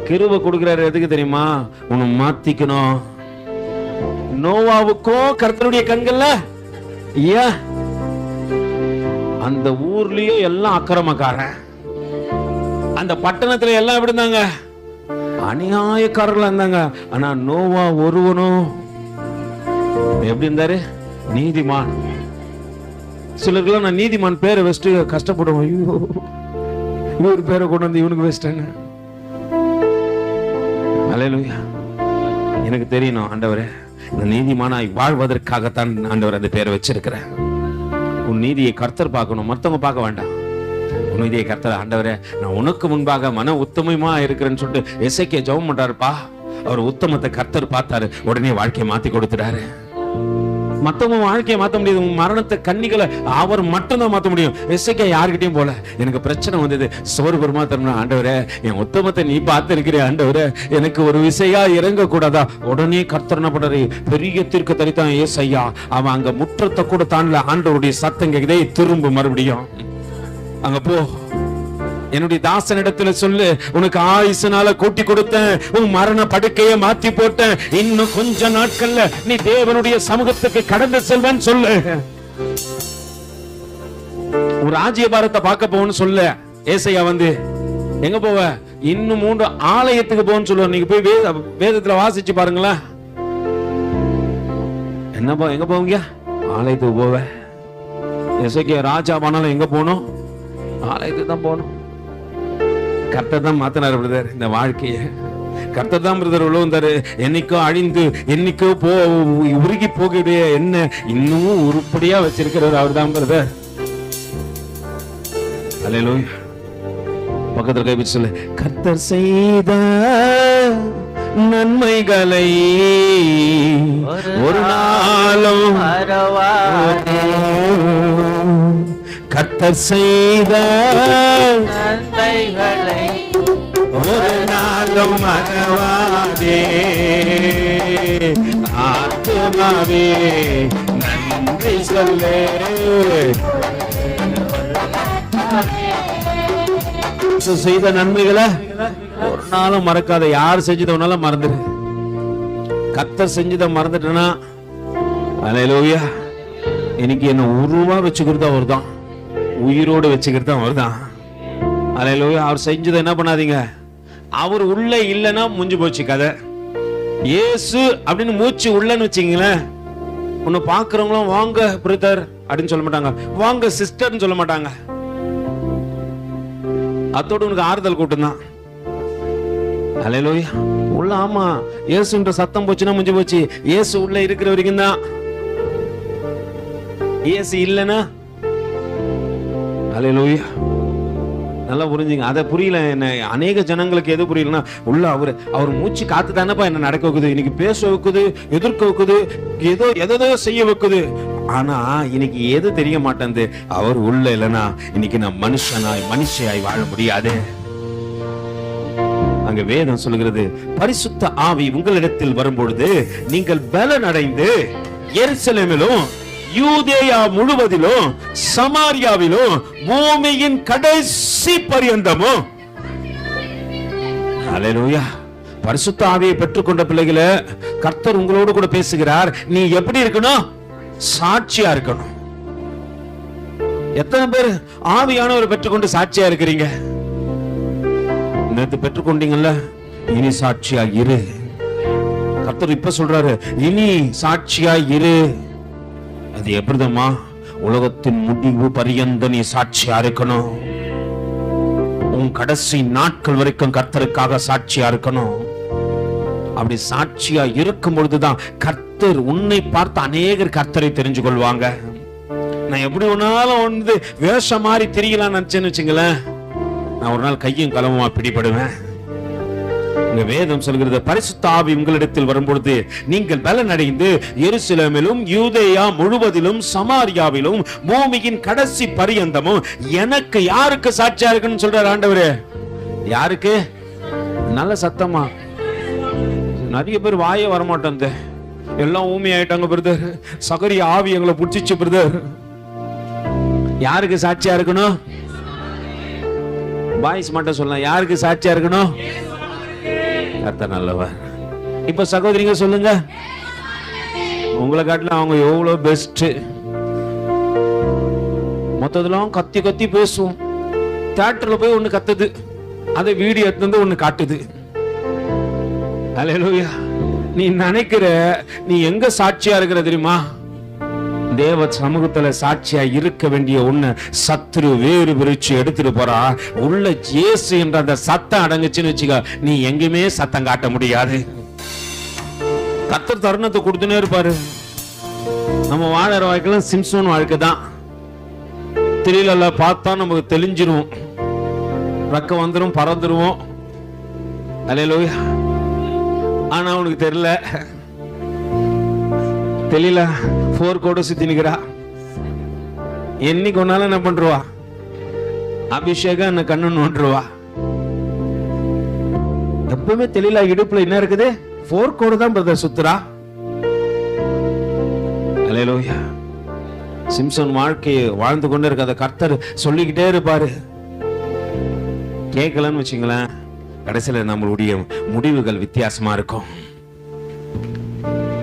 கிருபை கொடுக்கிறாரு. எதுக்கு தெரியுமா? உன்னை மாத்திக்கணும். நோவாவுக்கும் கர்த்தருடைய கண்கள்ல ஏன் அந்த ஊர்லயே எல்லாம் அக்கிரமக்காரன், அந்த பட்டணத்துல எல்லாம் எப்படி இருந்தாங்க? அநியாயக்காரர்களா இருந்தாங்க. ஆனா நோவா ஒருவனும் எப்படி இருந்தாரு? நீதிமான். சிலருக்குலாம் நான் நீதிமான் பேரை வச்சுட்டு கஷ்டப்படுவோம். ஐயோ இவரு பேரை கொண்டு வந்து இவனுக்கு வச்சிட்டாங்க. அல்லேலூயா. எனக்கு தெரியணும் ஆண்டவரே, இந்த நீதிமானாய் வாழ்வதற்காகத்தான் ஆண்டவர் அந்த பேரை வச்சிருக்கிறேன். உன் நீதியை கர்த்தர் பார்க்கணும், மற்றவங்க பார்க்க வேண்டாம். உன் நீதியை கர்த்தர், ஆண்டவரே நான் உனக்கு முன்பாக மன உத்தமமா இருக்கிறேன்னு சொல்லிட்டு எசேக்கியா ஜெபம் பண்றாருப்பா. அவர் உத்தமத்தை கர்த்தர் பார்த்தாரு, உடனே வாழ்க்கையை மாத்தி கொடுத்துட்டாரு. மத்தவங்க வாழ்க்கையை மாத்த முடியாது, மரணத்தை கண்ணிகளை அவர் மட்டும்தான் மாத்த முடியும். எசேக்கியா யார்கிட்டயும் போல. எனக்கு பிரச்சனை வந்தது, சோர்வரமா தரணும், ஆண்டவரே என் உத்தமத்தை நீ பார்த்து இருக்கிற, ஆண்டவரே எனக்கு ஒரு விசையா இறங்க கூடாதா? உடனே கர்த்தர் என்ன பண்றாரு? பெரிய தீர்க்க தரித்தான் ஏசையா. அவன் அங்க முற்றத்தை கூட தாண்டல, ஆண்டவருடைய சத்தம் கேக்குதே, திரும்ப மறுபடியும் அங்க போ, என்னுடைய தாசனிடத்துல சொல்லு, உனக்கு ஆயுசனால கூட்டி கொடுத்தேன், உன் மரண படுக்கையை மாத்தி போட்டேன், இன்னும் கொஞ்ச நாட்கள்ல நீ தேவனுடைய சமூகத்துக்கு கடந்து செல்வேன்னு சொல்லு. ஒரு ராஜ்யபாரத்தை பார்க்க போன்னு சொல்ல ஏசையா வந்து, எங்க போவ? இன்னும் 3 ஆலயத்துக்கு போன்னு சொல்லுவார். நீங்க போய் வேதத்துல வாசிச்சு பாருங்களேன். எங்க போவீங்க? ஆலயத்துக்கு போவ. எசேக்கியா ராஜா ஆனாலும் எங்க போகணும்? ஆலயத்துக்கு தான் போகணும். கர்த்தர் தான் மாத்தினார் பிரதர் இந்த வாழ்க்கைய. கர்த்தர் தான் பிரதர் உள்ள வந்தாரு. என்னைக்கோ அழிந்து என்னைக்கோ உருகி போகிற என்ன இன்னமும் உருப்படியா வச்சிருக்கிறவர் அவர் தான் பிரதர். அல்லேலூயா. பக்கத்துல கை வச்சு சொல்லு, கர்த்தர் செய்த நன்மைகளை ஒரு நாளும் கர்த்தர் செய்த நன்மைகளை ஒரு நாளும் மறவாதே, ஆத்துமாவே நன்றி சொல்லே. செய்த நன்மைகளை ஒரு நாளும் மறக்காத. யார் செஞ்சதவனால மறந்துடு. கர்த்தர் செஞ்சதை மறந்துட்டேன்னா அல்லேலூயா. இன்னைக்கு என்ன உருவா வச்சுக்கிறது அவர் தான், உயிரோடு வச்சுக்கிறது அவர் தான். அல்லேலூயா. அவர் செஞ்சதை என்ன பண்ணாதீங்க. அவர் உள்ள இல்லைன்னா முடிஞ்சு போச்சு கதை. இயேசு அப்படின்னு மூச்சு உள்ளன்னு வச்சுங்களேன், உன்னை பாக்குறவங்களும் வாங்க பிரதர் அப்படின்னு சொல்ல மாட்டாங்க, வாங்க சிஸ்டர்னு சொல்ல மாட்டாங்க. அதோடு உனக்கு ஆறுதல் கூட்டம் தான். அல்லேலூயா. உள்ள ஆமா இயேசுன்ற சத்தம் போச்சுன்னா முடிஞ்சு போச்சு. இயேசு உள்ள இருக்கிற வரைக்கும் தான். இயேசு இல்லைன்னா அல்லேலூயா. நல்லா புரிஞ்சுங்க. அதை புரியல என்ன அநேக ஜனங்களுக்கு. எது புரியலன்னா, உள்ள அவர் மூச்சு காத்து தானப்பா என்ன நடக்க வைக்குது, இன்னைக்கு பேச வைக்குது, எதிர்க்க வைக்குது, ஏதோ செய்ய வைக்குது. ஆனா இன்னைக்கு எது தெரிய மாட்டேங்குது, அவர் உள்ள இல்லைன்னா இன்னைக்கு நான் மனுஷியாய் வாழ முடியாது. அங்க வேதம் சொல்லுகிறது, பரிசுத்த ஆவி உங்களிடத்தில் வரும்பொழுது நீங்கள் பலன் அடைந்து எருசலேமிலும் யூதேயா முழுவதிலும் சமாரியாவிலும் பூமியின் கடைசி பரியந்தமும். அல்லேலூயா. பரிசுத்த ஆவியை பெற்றுக்கொண்ட பிள்ளைகளை கர்த்தர் உங்களோடு கூட பேசுகிறார். நீ எப்படி இருக்கணும்? சாட்சியா இருக்கணும். எத்தனை பேர் ஆவியானவரை பெற்றுக்கொண்டு சாட்சியா இருக்கிறீங்க? இந்த நேத்து பெற்றுக்கொண்டீங்கல்ல, இனி சாட்சியா இரு. கர்த்தர் இப்ப சொல்றாரு, இனி சாட்சியா இரு. அது எப்படிதம்மா? உலகத்தின் முடிவு பரியந்த நீ சாட்சியா இருக்கணும். உன் கடைசி நாட்கள் வரைக்கும் கர்த்தருக்காக சாட்சியா இருக்கணும். அப்படி சாட்சியா இருக்கும் பொழுதுதான் கர்த்தர் உன்னை பார்த்து அநேகர் கர்த்தரை தெரிஞ்சு கொள்வாங்க. நான் எப்படி ஒன்னாலும் வந்து வேஷம் மாறி தெரியலாம்னு நினைச்சேன்னு வச்சுங்களேன், நான் ஒரு நாள் கையும் களவுமா பிடிபடுவேன். உங்க வேதம் சொல்கிறது, பரிசுத்த ஆவி உங்களிடத்தில் வரும்பொழுது நீங்கள் பலன் அடைந்து எருசலேமிலும் யூதேயா முழுவதிலும் சமாரியாவிலும் பூமியின் கடைசி பரியந்தமும் எனக்கு யாருக்கு சாட்சியா இருக்குன்னு சொல்றாரு ஆண்டவரே. யாருக்கு? நல்ல சத்தமா. நிறைய பேர் வாயே வரமாட்டேன், எல்லாம் ஊமி ஆயிட்டாங்க பிரதர். சகரிய ஆவி எங்களை புடிச்சிச்சு பிரதர். யாருக்கு சாட்சியா இருக்கணும்? பாய்ஸ் மட்டும் சொல்லலாம். யாருக்கு சாட்சியா இருக்கணும்? கர்த்தர் நல்லவர். இப்ப சகோதரிங்க சொல்லுங்க, உங்களை காட்டில அவங்க எவ்வளவு பெஸ்ட். மொத்தத்துல கத்தி கத்தி பேசுவோம். தியேட்டர்ல போய் ஒண்ணு கத்துது, அதை வீடியோ எடுத்து ஒண்ணு காட்டுது. அல்லேலூயா. நீ நினைக்கிற நீ எங்க சாட்சியா இருக்கிற தெரியுமா? தேவ சமூகத்துல சாட்சியா இருக்க வேண்டிய உன்னை சத்துரு வேறு விரிச்சு எடுத்துட்டு போறா. உள்ள இயேசு என்ற அந்த சத்தம் அடங்குச்சுன்னு வச்சுக்க, நீ எங்குமே சத்தம் காட்ட முடியாது. கர்த்தர் தருணத்தை கொடுத்துனே இருப்பாரு. நம்ம வாழற வாழ்க்கையில சிம்சோன் வாழ்க்கை தான். திரியில பார்த்தா நமக்கு தெளிஞ்சிரும், ரக்க வந்துரும், பறந்துருவோம். அல்லேலூயா. ஆனா உனக்கு தெரியல, தெரியல. 4 கோட சுத்தி நிக்கிறா. என்னைக்கு ஒன்னாலும் என்ன பண்றவா? அபிஷேகம் என்ன கண்ணு நோண்டுருவா. எப்பவுமே தெரியல. இடுப்புல என்ன இருக்குது? 4 கோடு தான் பிரதர் சுத்துறா. அல்லேலூயா. சிம்சன் வாழ்க்கையை வாழ்ந்து கொண்டே இருக்க கர்த்தர் சொல்லிக்கிட்டே இருப்பாரு. கேட்கலன்னு வச்சுங்களேன், கடைசியில நம்மளுடைய முடிவுகள் வித்தியாசமா இருக்கும்.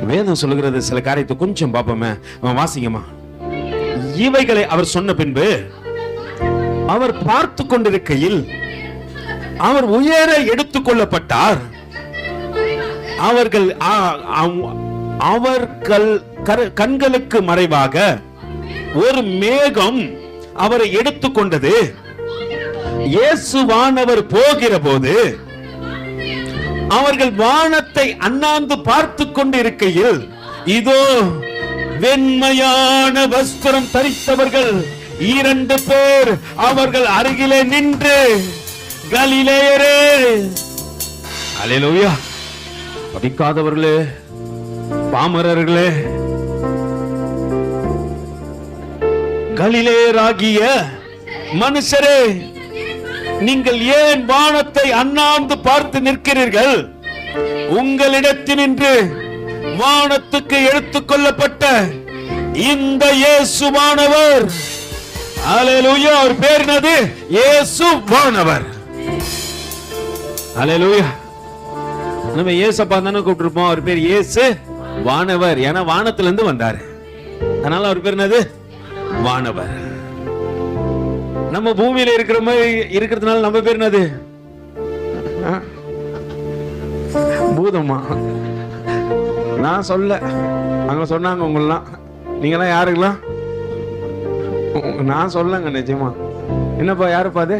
வேதம் சொல்லுகிறது சில காரியத்தை கொஞ்சம் பாப்போமே, வாசிங்கம்மா. இவைகளை அவர் சொன்ன பின்பு அவர் பார்த்து கொண்டிருக்கையில் அவர் உயர எடுத்துக் கொள்ளப்பட்டார். அவர்கள் கண்களுக்கு மறைவாக ஒரு மேகம் அவரை எடுத்துக்கொண்டது. இயேசுவானவர் போகிற போது அவர்கள் வானத்தை அண்ணாந்து பார்த்து கொண்டிருக்கையில் இதோ வெண்மையான வஸ்திரம் தரித்தவர்கள் 2 பேர் அவர்கள் அருகிலே நின்று, கலிலேயரே, அல்லேலூயா, படிக்காதவர்களே, பாமரர்களே, கலிலேயராகிய மனுஷரே, நீங்கள் ஏன் வானத்தை அண்ணாந்து பார்த்து நிற்கிறீர்கள்? உங்களிடத்தினின்று வானத்துக்கு எடுத்துக் கொள்ளப்பட்ட இந்த இயேசுவானவர், அல்லேலூயா, அவர் பேர் என்னது? இயேசுவானவர். அல்லேலூயா. நம்ம இயேசப்பா தானே கூப்பிட்டுருப்போம். அவர் பேர் இயேசு வானவர். ஏன்னா வானத்துல இருந்து வந்தாரு, அதனால அவர் பேர் என்னது? வானவர். நம்ம பூமியில இருக்கிற மாதிரி இருக்கிறதுனால நம்ம பேர் என்னது? பூதமா? நான் சொல்ல, அங்க சொன்னாங்க உங்களெல்லாம். நீங்களாம் யாருங்களா? நான் சொல்லங்க நிஜமா. என்னப்பா யாருப்பா அது?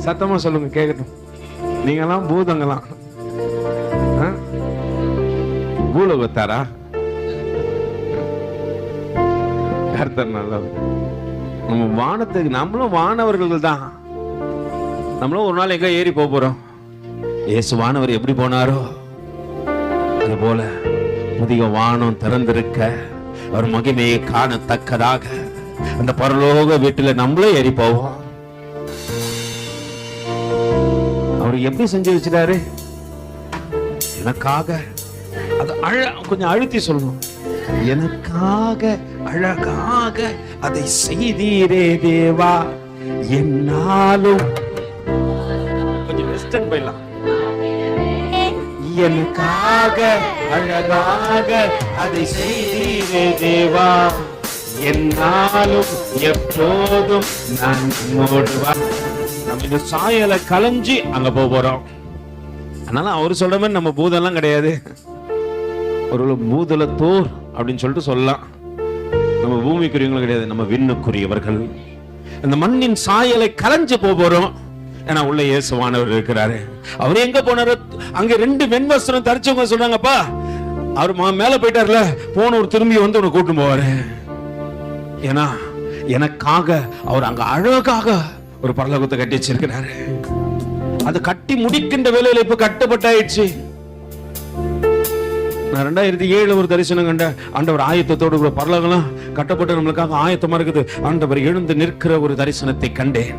சத்தமா சொல்லுங்க கேட்கட்டும். நீங்களாம் பூதங்களாம். பூலோகத்தாரா? கர்த்தர் நல்லது. நம்ம வானத்துக்கு நம்மளும் வானவர்கள் தான். நம்மளும் ஒரு நாள் எங்க ஏறி போறோம். இயேசுவானவர் எப்படி போனாரோ அது போல புதிய வானம் திறந்திருக்க, அவர் மகிமையை காணத்தக்கதாக அந்த பரலோக வீட்டுல நம்மளே ஏறி போவோம். அவர் எப்படி செஞ்சு வச்சிட்டாரு எனக்காக? அது கொஞ்சம் அழுத்தி சொல்லணும். எனக்காக அழகாக அதை செய்தீரே தேவா, என்னாலும் கொஞ்சம் வெஸ்டர்ன் போயிடலாம். எனக்காக அழகாக அதை செய்தீரே தேவா, என்னாலும் எப்போதும் நான் உம்மோடு வா. நம்ம இந்த சாயலை கலைஞ்சி அங்க போறோம். அதனால அவர் சொல்ற மாதிரி நம்ம பூதம்லாம் கிடையாது. ஒரு பூதலத்தோர் அப்படின்னு சொல்லிட்டு சொல்லலாம். நம்ம பூமிக்குரியவங்களும் கிடையாது, நம்ம விண்ணுக்குரியவர்கள். இந்த மண்ணின் சாயலை கலைஞ்சு போறோம். ஏன்னா உள்ள இயேசுவானவர் இருக்கிறாரு. அவர் எங்க போனாரு? அங்க 2 வெண்வஸ்திரம் தரிச்சவங்க சொல்றாங்கப்பா, அவர் மேல போயிட்டார்ல, போனவர் திரும்பி வந்து உன்னை கூட்டு போவாரு. ஏன்னா எனக்காக அவர் அங்க அழகாக ஒரு பரலோகத்தை கட்டி வச்சிருக்கிறாரு. அது கட்டி முடிக்கின்ற வேலையில இப்ப கட்டப்பட்டாயிடுச்சு. நான் 2007 ஒரு தரிசனம் கண்ட ஆண்டவர் ஆயத்தத்தோடு கூட பரலோகம்லாம் கட்டப்பட்டு நம்மளுக்காக ஆயத்தமா இருக்குது. ஆண்டவர் எழுந்து நிற்கிற ஒரு தரிசனத்தை கண்டேன்.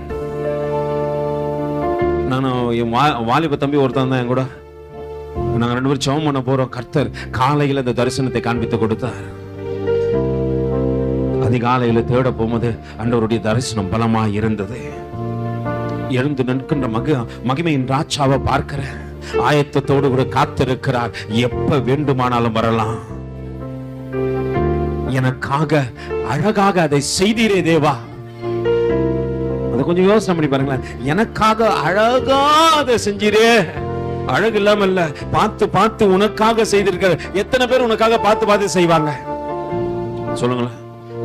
நானும் என் வாலிப தம்பி ஒருத்தன் தான் என் கூட. நாங்க 2 பேரும் ஜெபம் பண்ண போறோம். கர்த்தர் காலையில இந்த தரிசனத்தை காண்பித்து கொடுத்தார். அதிகாலையில தேட போகும்போது ஆண்டவருடைய தரிசனம் பலமா இருந்தது. எழுந்து நிற்கின்ற மகிமையின் ராஜாவை பார்க்கிற ஆயத்தத்தோடு கூட காத்திருக்கிறார். எப்ப வேண்டுமானாலும் வரலாம். எனக்காக அழகாக அதை செய்தீரே தேவா. அதை கொஞ்சம் யோசனை பண்ணி பாருங்களேன். எனக்காக அழகா அதை செஞ்சீரே. அழகு இல்லாம இல்ல, பார்த்து பார்த்து உனக்காக செய்திருக்க. எத்தனை பேர் உனக்காக பார்த்து பார்த்து செய்வாங்க சொல்லுங்களேன்.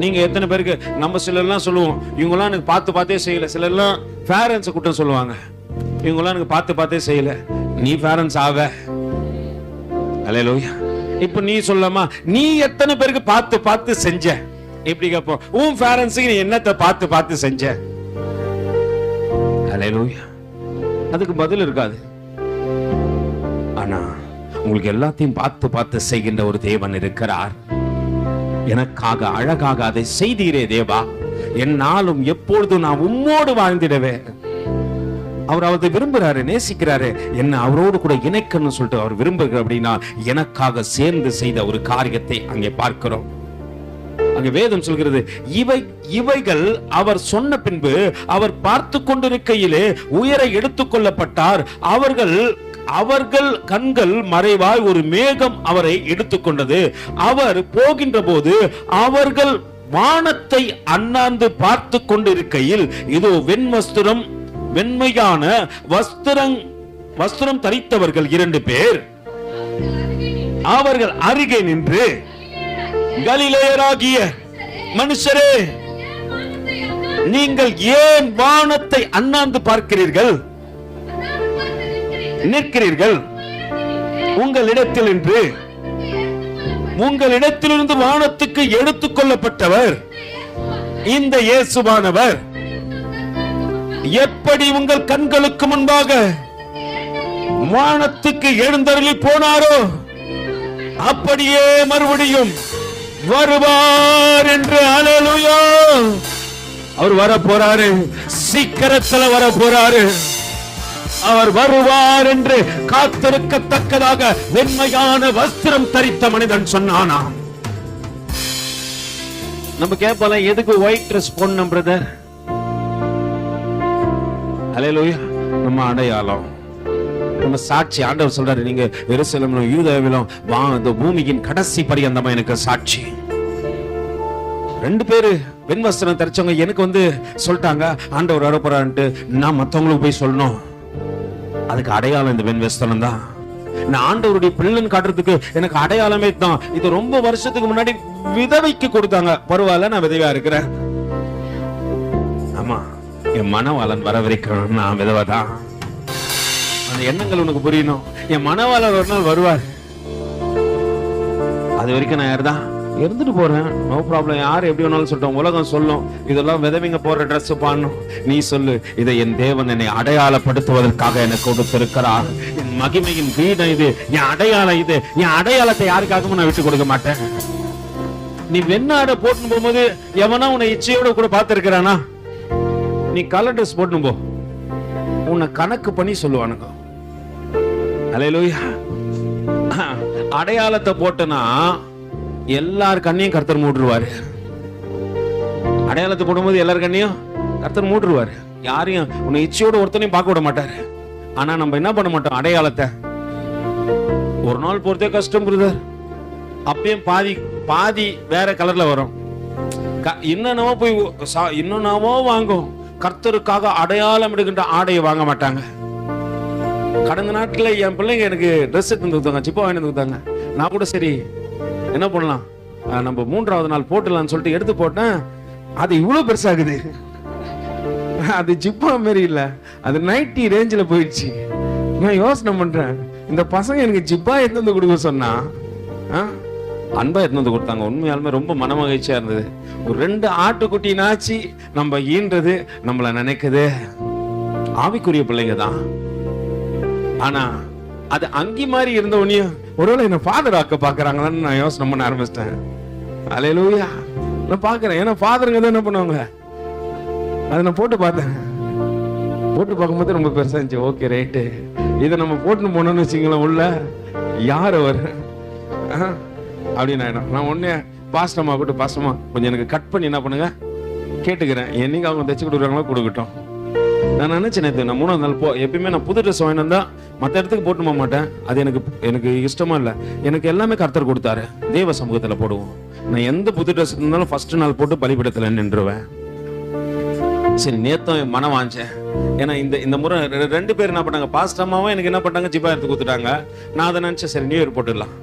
நீங்க எத்தனை பேருக்கு நம்ம சிலர்லாம் சொல்லுவோம், இவங்கெல்லாம் எனக்கு பார்த்து பார்த்தே செய்யல. சிலர்லாம் பேரண்ட்ஸ் கூட்டம் சொல்லுவாங்க, இவங்கெல்லாம் எனக்கு பார்த்து பார்த்தே செய்யல. நீ பேரண்ட்ஸ் ஆவ. அல்லேலூயா. இப்ப நீ சொல்லாமா, நீ எத்தனை பேருக்கு பார்த்து பார்த்து செஞ்ச? எப்படி கேட்போம், உன் பேரண்ட்ஸுக்கு நீ என்னத்தை பார்த்து பார்த்து செஞ்ச? அல்லேலூயா. அதுக்கு பதில் இருக்காது. ஆனா உங்களுக்கு எல்லாத்தையும் பார்த்து பார்த்து செய்கின்ற ஒரு தேவன் இருக்கிறார். எனக்காக அழகாக அதை செய்தீரே தேவா. என்னாலும் எப்பொழுதும் நான் உம்மோடு வாழ்ந்திடவே. அவர் அதை விரும்புறாரு, நேசிக்கிறாரு. என்ன அவரோடு கூட இணைக்கணும்னு சொல்லிட்டு அவர் விரும்புகிறார். அப்படின்னா எனக்காக சேர்ந்து செய்த ஒரு காரியத்தை அங்கே பார்க்கிறோம். அங்கே வேதம் சொல்கிறது, இவைகள் அவர் சொன்ன பின்பு அவர் பார்த்து கொண்டிருக்கையிலே உயர எடுத்துக் கொள்ளப்பட்டார். அவர்கள் கண்கள் மறைவாய் ஒரு மேகம் அவரை எடுத்துக்கொண்டது. அவர் போகின்ற போது அவர்கள் வானத்தை அண்ணாந்து பார்த்து கொண்டிருக்கையில் இதோ வெண்மையான வஸ்திரம் தரித்தவர்கள் 2 பேர் அவர்கள் அருகே நின்று, கலிலேயராகிய மனுஷரே, நீங்கள் ஏன் வானத்தை அண்ணாந்து பார்க்கிறீர்கள், நிற்கிறீர்கள்? உங்களிடத்திலிருந்து வானத்துக்கு எடுத்துக் கொள்ளப்பட்டவர் இந்த இயேசுவானவர் எப்படி உங்கள் கண்களுக்கு முன்பாக வானத்துக்கு எழுந்தருளி போனாரோ அப்படியே மறுபடியும் வருவார் என்று. அல்லேலூயா. அவர் வர போறாரு, சீக்கிரத்துல வர போறாரு. அவர் வருவார் என்று காத்திருக்கத்தக்கதாக வெண்மையான வஸ்திரம் தரித்த மனிதன் சொன்னானாம். நம்ம கேட்போம், எதுக்கு ஒயிட் ட்ரெஸ் போடணும் பிரதர்? அல்லேலூயா. நம்ம அடையாளம், நம்ம சாட்சி. ஆண்டவர் சொல்றாரு, நீங்க எருசலேமிலும் யூதேயாவிலும் இந்த பூமியின் கடைசி பரியந்தமா எனக்கு சாட்சி. 2 பேரு வெண்வஸ்திரம் தரிச்சவங்க எனக்கு சொல்லிட்டாங்க, ஆண்டவர் வரப்போறான்ட்டு. நான் மத்தவங்களுக்கு போய் சொல்லணும். அதுக்கு அடையாளம் இந்த வெண்வஸ்திரம் தான். நான் ஆண்டவருடைய பிள்ளைன்னு காட்டுறதுக்கு எனக்கு அடையாளமே தான். இது ரொம்ப வருஷத்துக்கு முன்னாடி விதவைக்கு கொடுத்தாங்க. பரவாயில்ல, நான் விதவையா இருக்கிறேன். ஆமா, என் மனவாளன் வர வரைக்கும் நான் விதவை தான். அந்த எண்ணங்கள் உனக்கு புரியணும். என் மனவாளர் ஒரு நாள் வருவார். அது வரைக்கும் நான் யாருதான் இருந்துட்டு போறேன், நோ ப்ராப்ளம். யாரு எப்படி வேணாலும் சொல்லிட்டோம், உலகம் சொல்லும் இதெல்லாம் விதவிங்க போற ட்ரெஸ் பாடணும். நீ சொல்லு, இதை என் தேவன் என்னை அடையாளப்படுத்துவதற்காக எனக்கு கொடுத்திருக்கிறார். என் மகிமையின் வீடம் இது, என் அடையாளம் இது. என் அடையாளத்தை யாருக்காகவும் நான் விட்டு கொடுக்க மாட்டேன். நீ வெண்ணாடை போட்டு போகும்போது எவனா உன்னை இச்சையோட கூட பார்த்திருக்கிறானா? நீ கலர் ட்ரெஸ் போட்டு போ, உன்னை கணக்கு பண்ணி சொல்லுவானுங்க. அல்லேலூயா. அடையாளத்தை போட்டனா எல்லார் கண்ணையும் கர்த்தர் மூடுவாரு. அடையாளத்தை போடும்போது எல்லார் கண்ணையும் கர்த்தர் மூடுவாரு. யாரையும் உன்னை இச்சையோட ஒருத்தனையும் பார்க்க விட மாட்டாரு. ஆனா நம்ம என்ன பண்ண மாட்டோம், அடையாளத்தை ஒரு நாள் போறதே கஷ்டம் பிரதர். அப்பயும் பாதி வேற கலர்ல வரும். என்னென்னவோ போய் என்னென்னவோ வாங்கும். கர்த்தருக்காக அடையாளம் எடுக்கின்ற ஆடையை வாங்க மாட்டாங்க. கடந்த நாட்கள் என் பிள்ளைங்க எனக்கு ட்ரெஸ் எடுத்து கொடுத்தாங்க, சிப்பா வாங்கி கொடுத்தாங்க. நான் கூட சரி என்ன பண்ணலாம், நம்ம 3வது நாள் போட்டுடலாம்னு சொல்லிட்டு எடுத்து போட்டேன். அது இவ்வளவு பெருசாகுது. அது ஜிப்பா மாரி இல்ல, அது 90 ரேஞ்சில் போயிடுச்சு. நான் யோசனை பண்றேன், இந்த பசங்க எனக்கு ஜிப்பா எடுத்து வந்து கொடுக்க சொன்னா அன்பா எடுத்து வந்து கொடுத்தாங்க. உண்மையாலுமே ரொம்ப மனமகிழ்ச்சியா இருந்தது. ஒரு 2 ஆட்டுக்குட்டினாச்சு நம்ம ஈன்றது நம்மள நினைக்குது. ஆவிக்குரிய பிள்ளைங்க தான், ஆனா அது அங்கி மாதிரி இருந்தவனையும் ஒருவேளை என்ன ஃபாதர் ஆக்க பாக்குறாங்களான்னு நான் யோசனை பண்ண ஆரம்பிச்சிட்டேன். அல்லேலூயா. நான் பாக்குறேன், ஏன்னா ஃபாதருங்க தான் என்ன பண்ணுவாங்க. அதை நான் போட்டு பார்த்தேன். போட்டு பார்க்கும்போது ரொம்ப பெருசா இருந்துச்சு. ஓகே ரைட்டு, இதை நம்ம போட்டுன்னு போனோம்னு வச்சுங்களேன், உள்ள யார் அவர் அப்படின்னு ஆயிடும். நான் ஒன்னே பாஸ்டமா கூட்டு, பாஸ்டமா கொஞ்சம் எனக்கு கட் பண்ணி என்ன பண்ணுங்க கேட்டுக்கிறேன், என்னைக்கு அவங்க தைச்சு கொடுக்குறாங்களோ கொடுக்கட்டும். நான் நினைச்சேன் நேற்று, நான் 3வது நாள் எப்பயுமே நான் புது ட்ரெஸ் வாங்கிட்டு வந்தா மற்ற இடத்துக்கு போட்டு போக மாட்டேன். அது எனக்கு இஷ்டமா இல்லை. எனக்கு எல்லாமே கர்த்தர் கொடுத்தாரு, தேவ சமூகத்துல போடுவோம். நான் எந்த புது ட்ரெஸ் இருந்தாலும் ஃபர்ஸ்ட் நாள் போட்டு பலிபீடத்துல நின்றுவேன். சரி, நேத்தும் மனம் வாஞ்சேன். ஏன்னா இந்த முறை 2 பேர் என்ன பண்ணாங்க, பாஸ்டமாவும் எனக்கு என்ன பண்ணாங்க, ஜிப்பா எடுத்து கொடுத்துட்டாங்க. நான் அதை நினைச்சேன், சரி நியூ இயர் போட்டுடலாம்.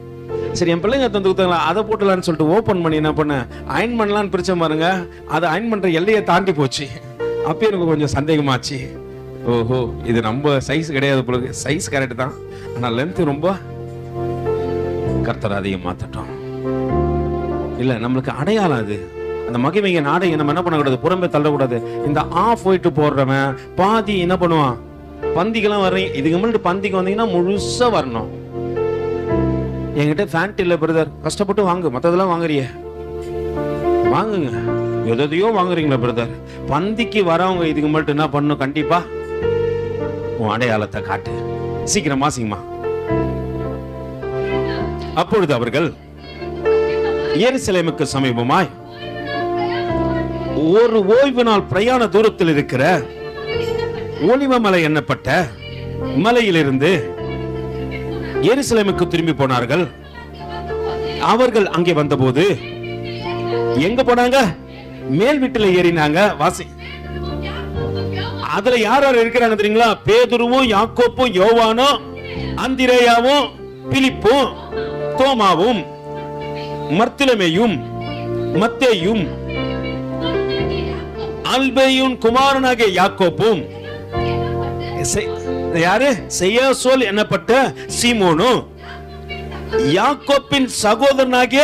சரி, என் பிள்ளைங்க தந்து கொடுத்தாங்களா, அதை போட்டுலான்னு சொல்லிட்டு ஓப்பன் பண்ணி என்ன பண்ணேன், அயன் பண்ணலான்னு பிரிச்ச பாருங்க. அதை அயன் பண்ற எல்லையை தாண்டி போச்சு. அப்ப எனக்கு கொஞ்சம் சந்தேகமாச்சு. ஓஹோ, இது நம்ம சைஸ் கிடையாது போல. சைஸ் கரெக்ட் தான், ஆனா லென்த் ரொம்ப கர்த்தர் அதிகம் மாத்தட்டும். இல்ல, நம்மளுக்கு அடையாளம் அது. அந்த மகிமைங்க நாடை நம்ம என்ன பண்ணக்கூடாது, புறம்பே தள்ளக்கூடாது. இந்த ஆஃப் ஒயிட் போடுறவன் பாதி என்ன பண்ணுவான், பந்திக்கெல்லாம் வர்றீங்க, இதுக்கு முன்னாடி பந்திக்கு வந்தீங்கன்னா முழுசா வரணும். என்கிட்ட ஃபேண்ட் இல்ல பிரதர், கஷ்டப்பட்டு வாங்கு, மற்றதெல்லாம் வாங்குறிய வாங்குங்க, எதையோ வாங்குறீங்களா பிரதர். பந்திக்கு வரவங்க இதுக்கு மட்டும் என்ன பண்ணணும், கண்டிப்பா உன் அடையாளத்தை காட்டு, சீக்கிரமா சீக்கிரமா. அப்பொழுது அவர்கள் எருசலேமுக்கு சமீபமாய் ஒரு ஓய்வு நாள் பிரயாண தூரத்தில் இருக்கிற ஒலிவமலை எண்ணப்பட்ட மலையிலிருந்து எருசலேமுக்கு திரும்பி போனார்கள். அவர்கள் அங்கே வந்தபோது எங்க போனாங்க, மேல் வீட்டில் ஏறினாங்க. வாசி, அதுல யார் யார் இருக்கிறாங்க தெரியுங்களா, பேதுருவும் யாக்கோப்பும் யோவானும் அந்திரேயாவும் பிலிப்பும் தோமாவும் மர்த்தலமேயும் மத்தேயும் அல்பேயும் குமாரனாகிய யாக்கோப்பும் யாரு செய்யாசோல் என்னப்பட்ட சீமோனும் யாக்கோப்பின் சகோதரனாகிய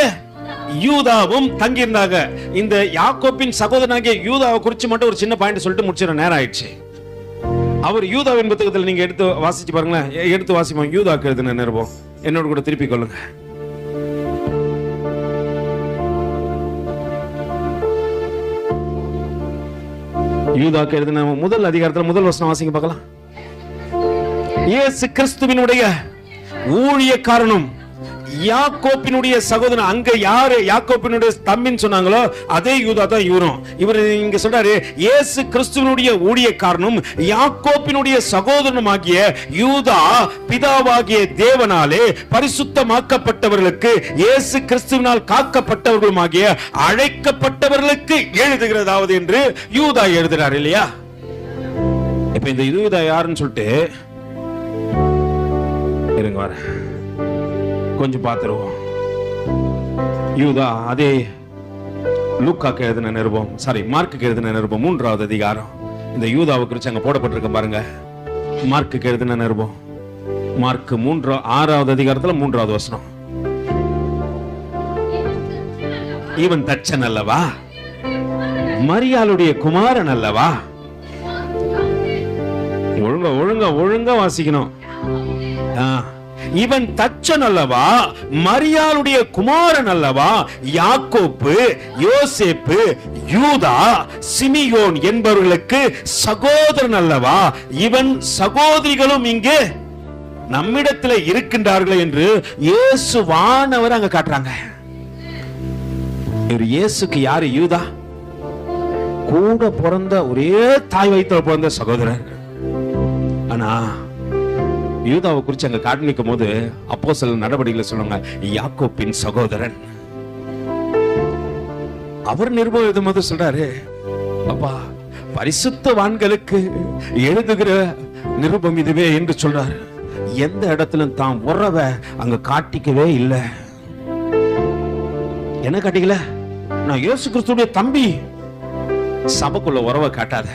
யூதாவும் தங்கியிருந்தாங்க. இந்த யாக்கோப்பின் சகோதரனாகிய யூதாவை குறிச்சு மட்டும் ஒரு சின்ன பாயிண்ட் சொல்லிட்டு முடிச்சிட நேரம் ஆயிடுச்சு. அவர் யூதாவின் புத்தகத்தில் நீங்க எடுத்து வாசிச்சு பாருங்களேன், எடுத்து வாசிப்போம். யூதாக்கு எழுதின நிருபம் என்னோட கூட திருப்பி கொள்ளுங்க. யூதாக்கு எழுதின முதல் அதிகாரத்தில் முதல் வசனம் வாசிங்க பார்க்கலாம். இயேசு கிறிஸ்துவினுடைய ஊழியக்காரனும் யாக்கோப்பினுடைய சகோதரன். அங்க யாரு யாக்கோப்பினுடைய தம்பின்னு சொன்னாங்களோ அதே யூதா தான் இவரும். இவர் இங்க சொல்றாரு, இயேசு கிறிஸ்துவினுடைய ஊழியக்காரனும் யாக்கோப்பினுடைய சகோதரனுமாகிய யூதா பிதாவாகிய தேவனாலே பரிசுத்தமாக்கப்பட்டவர்களுக்கு, இயேசு கிறிஸ்துவினால் காக்கப்பட்டவர்களுமாகிய அழைக்கப்பட்டவர்களுக்கு எழுதுகிறதாவது என்று யூதா எழுதுறாரு இல்லையா. இப்ப இந்த யூதா யாருன்னு சொல்லிட்டு இருங்க, வர கொஞ்சம் பார்த்துருவோம். யூதா அதே லூக்காக்கு எழுதின நிருபம், மார்க்குக்கு எழுதின நிருபம் 3வது அதிகாரம். இந்த யூதாவை குறித்து அங்க போடப்பட்டிருக்க பாருங்க. மார்க்குக்கு எழுதின நிருபம், மார்க் 6வது அதிகாரத்துல 3வது வசனம். இவன் தச்சன் அல்லவா, மரியாளுடைய குமாரன் அல்லவா. ஒழுங்கா ஒழுங்கா ஒழுங்கா வாசிக்கணும். இவன் தச்சன் அல்லவா, மரியாளுடைய குமாரன் அல்லவா, யாக்கோப்பு, யோசேப்பு, யூதா, சிமியோன் என்பவர்களுக்கு சகோதரன் அல்லவா. இவன் சகோதரிகளும் இங்கே நம்மிடத்தில் இருக்கின்றார்கள் என்று இயேசுவானவர் அங்க காட்டுறாங்க. இயேசுக்கு யாரு, யூதா கூட பிறந்த ஒரே தாய் வயிற்றில் பிறந்த சகோதரர். ஆனா யூதாவை குறித்து அங்க காண்பிக்கும் போது அப்போஸ்தலர் நடவடிக்கைகளை சொல்லுவாங்க, யாக்கோப்பின் சகோதரன். அவர் நிருபம் எழுதும் போது சொல்றாரு, அப்பா பரிசுத்தவான்களுக்கு எழுதுகிற நிருபம் இதுவே என்று சொல்றாரு. எந்த இடத்திலும் தான் உறவை அங்க காட்டிக்கவே இல்லை. என்ன காட்டிக்கல? நான் இயேசு கிறிஸ்துடைய தம்பி. சபைக்குள்ள உறவை காட்டாத.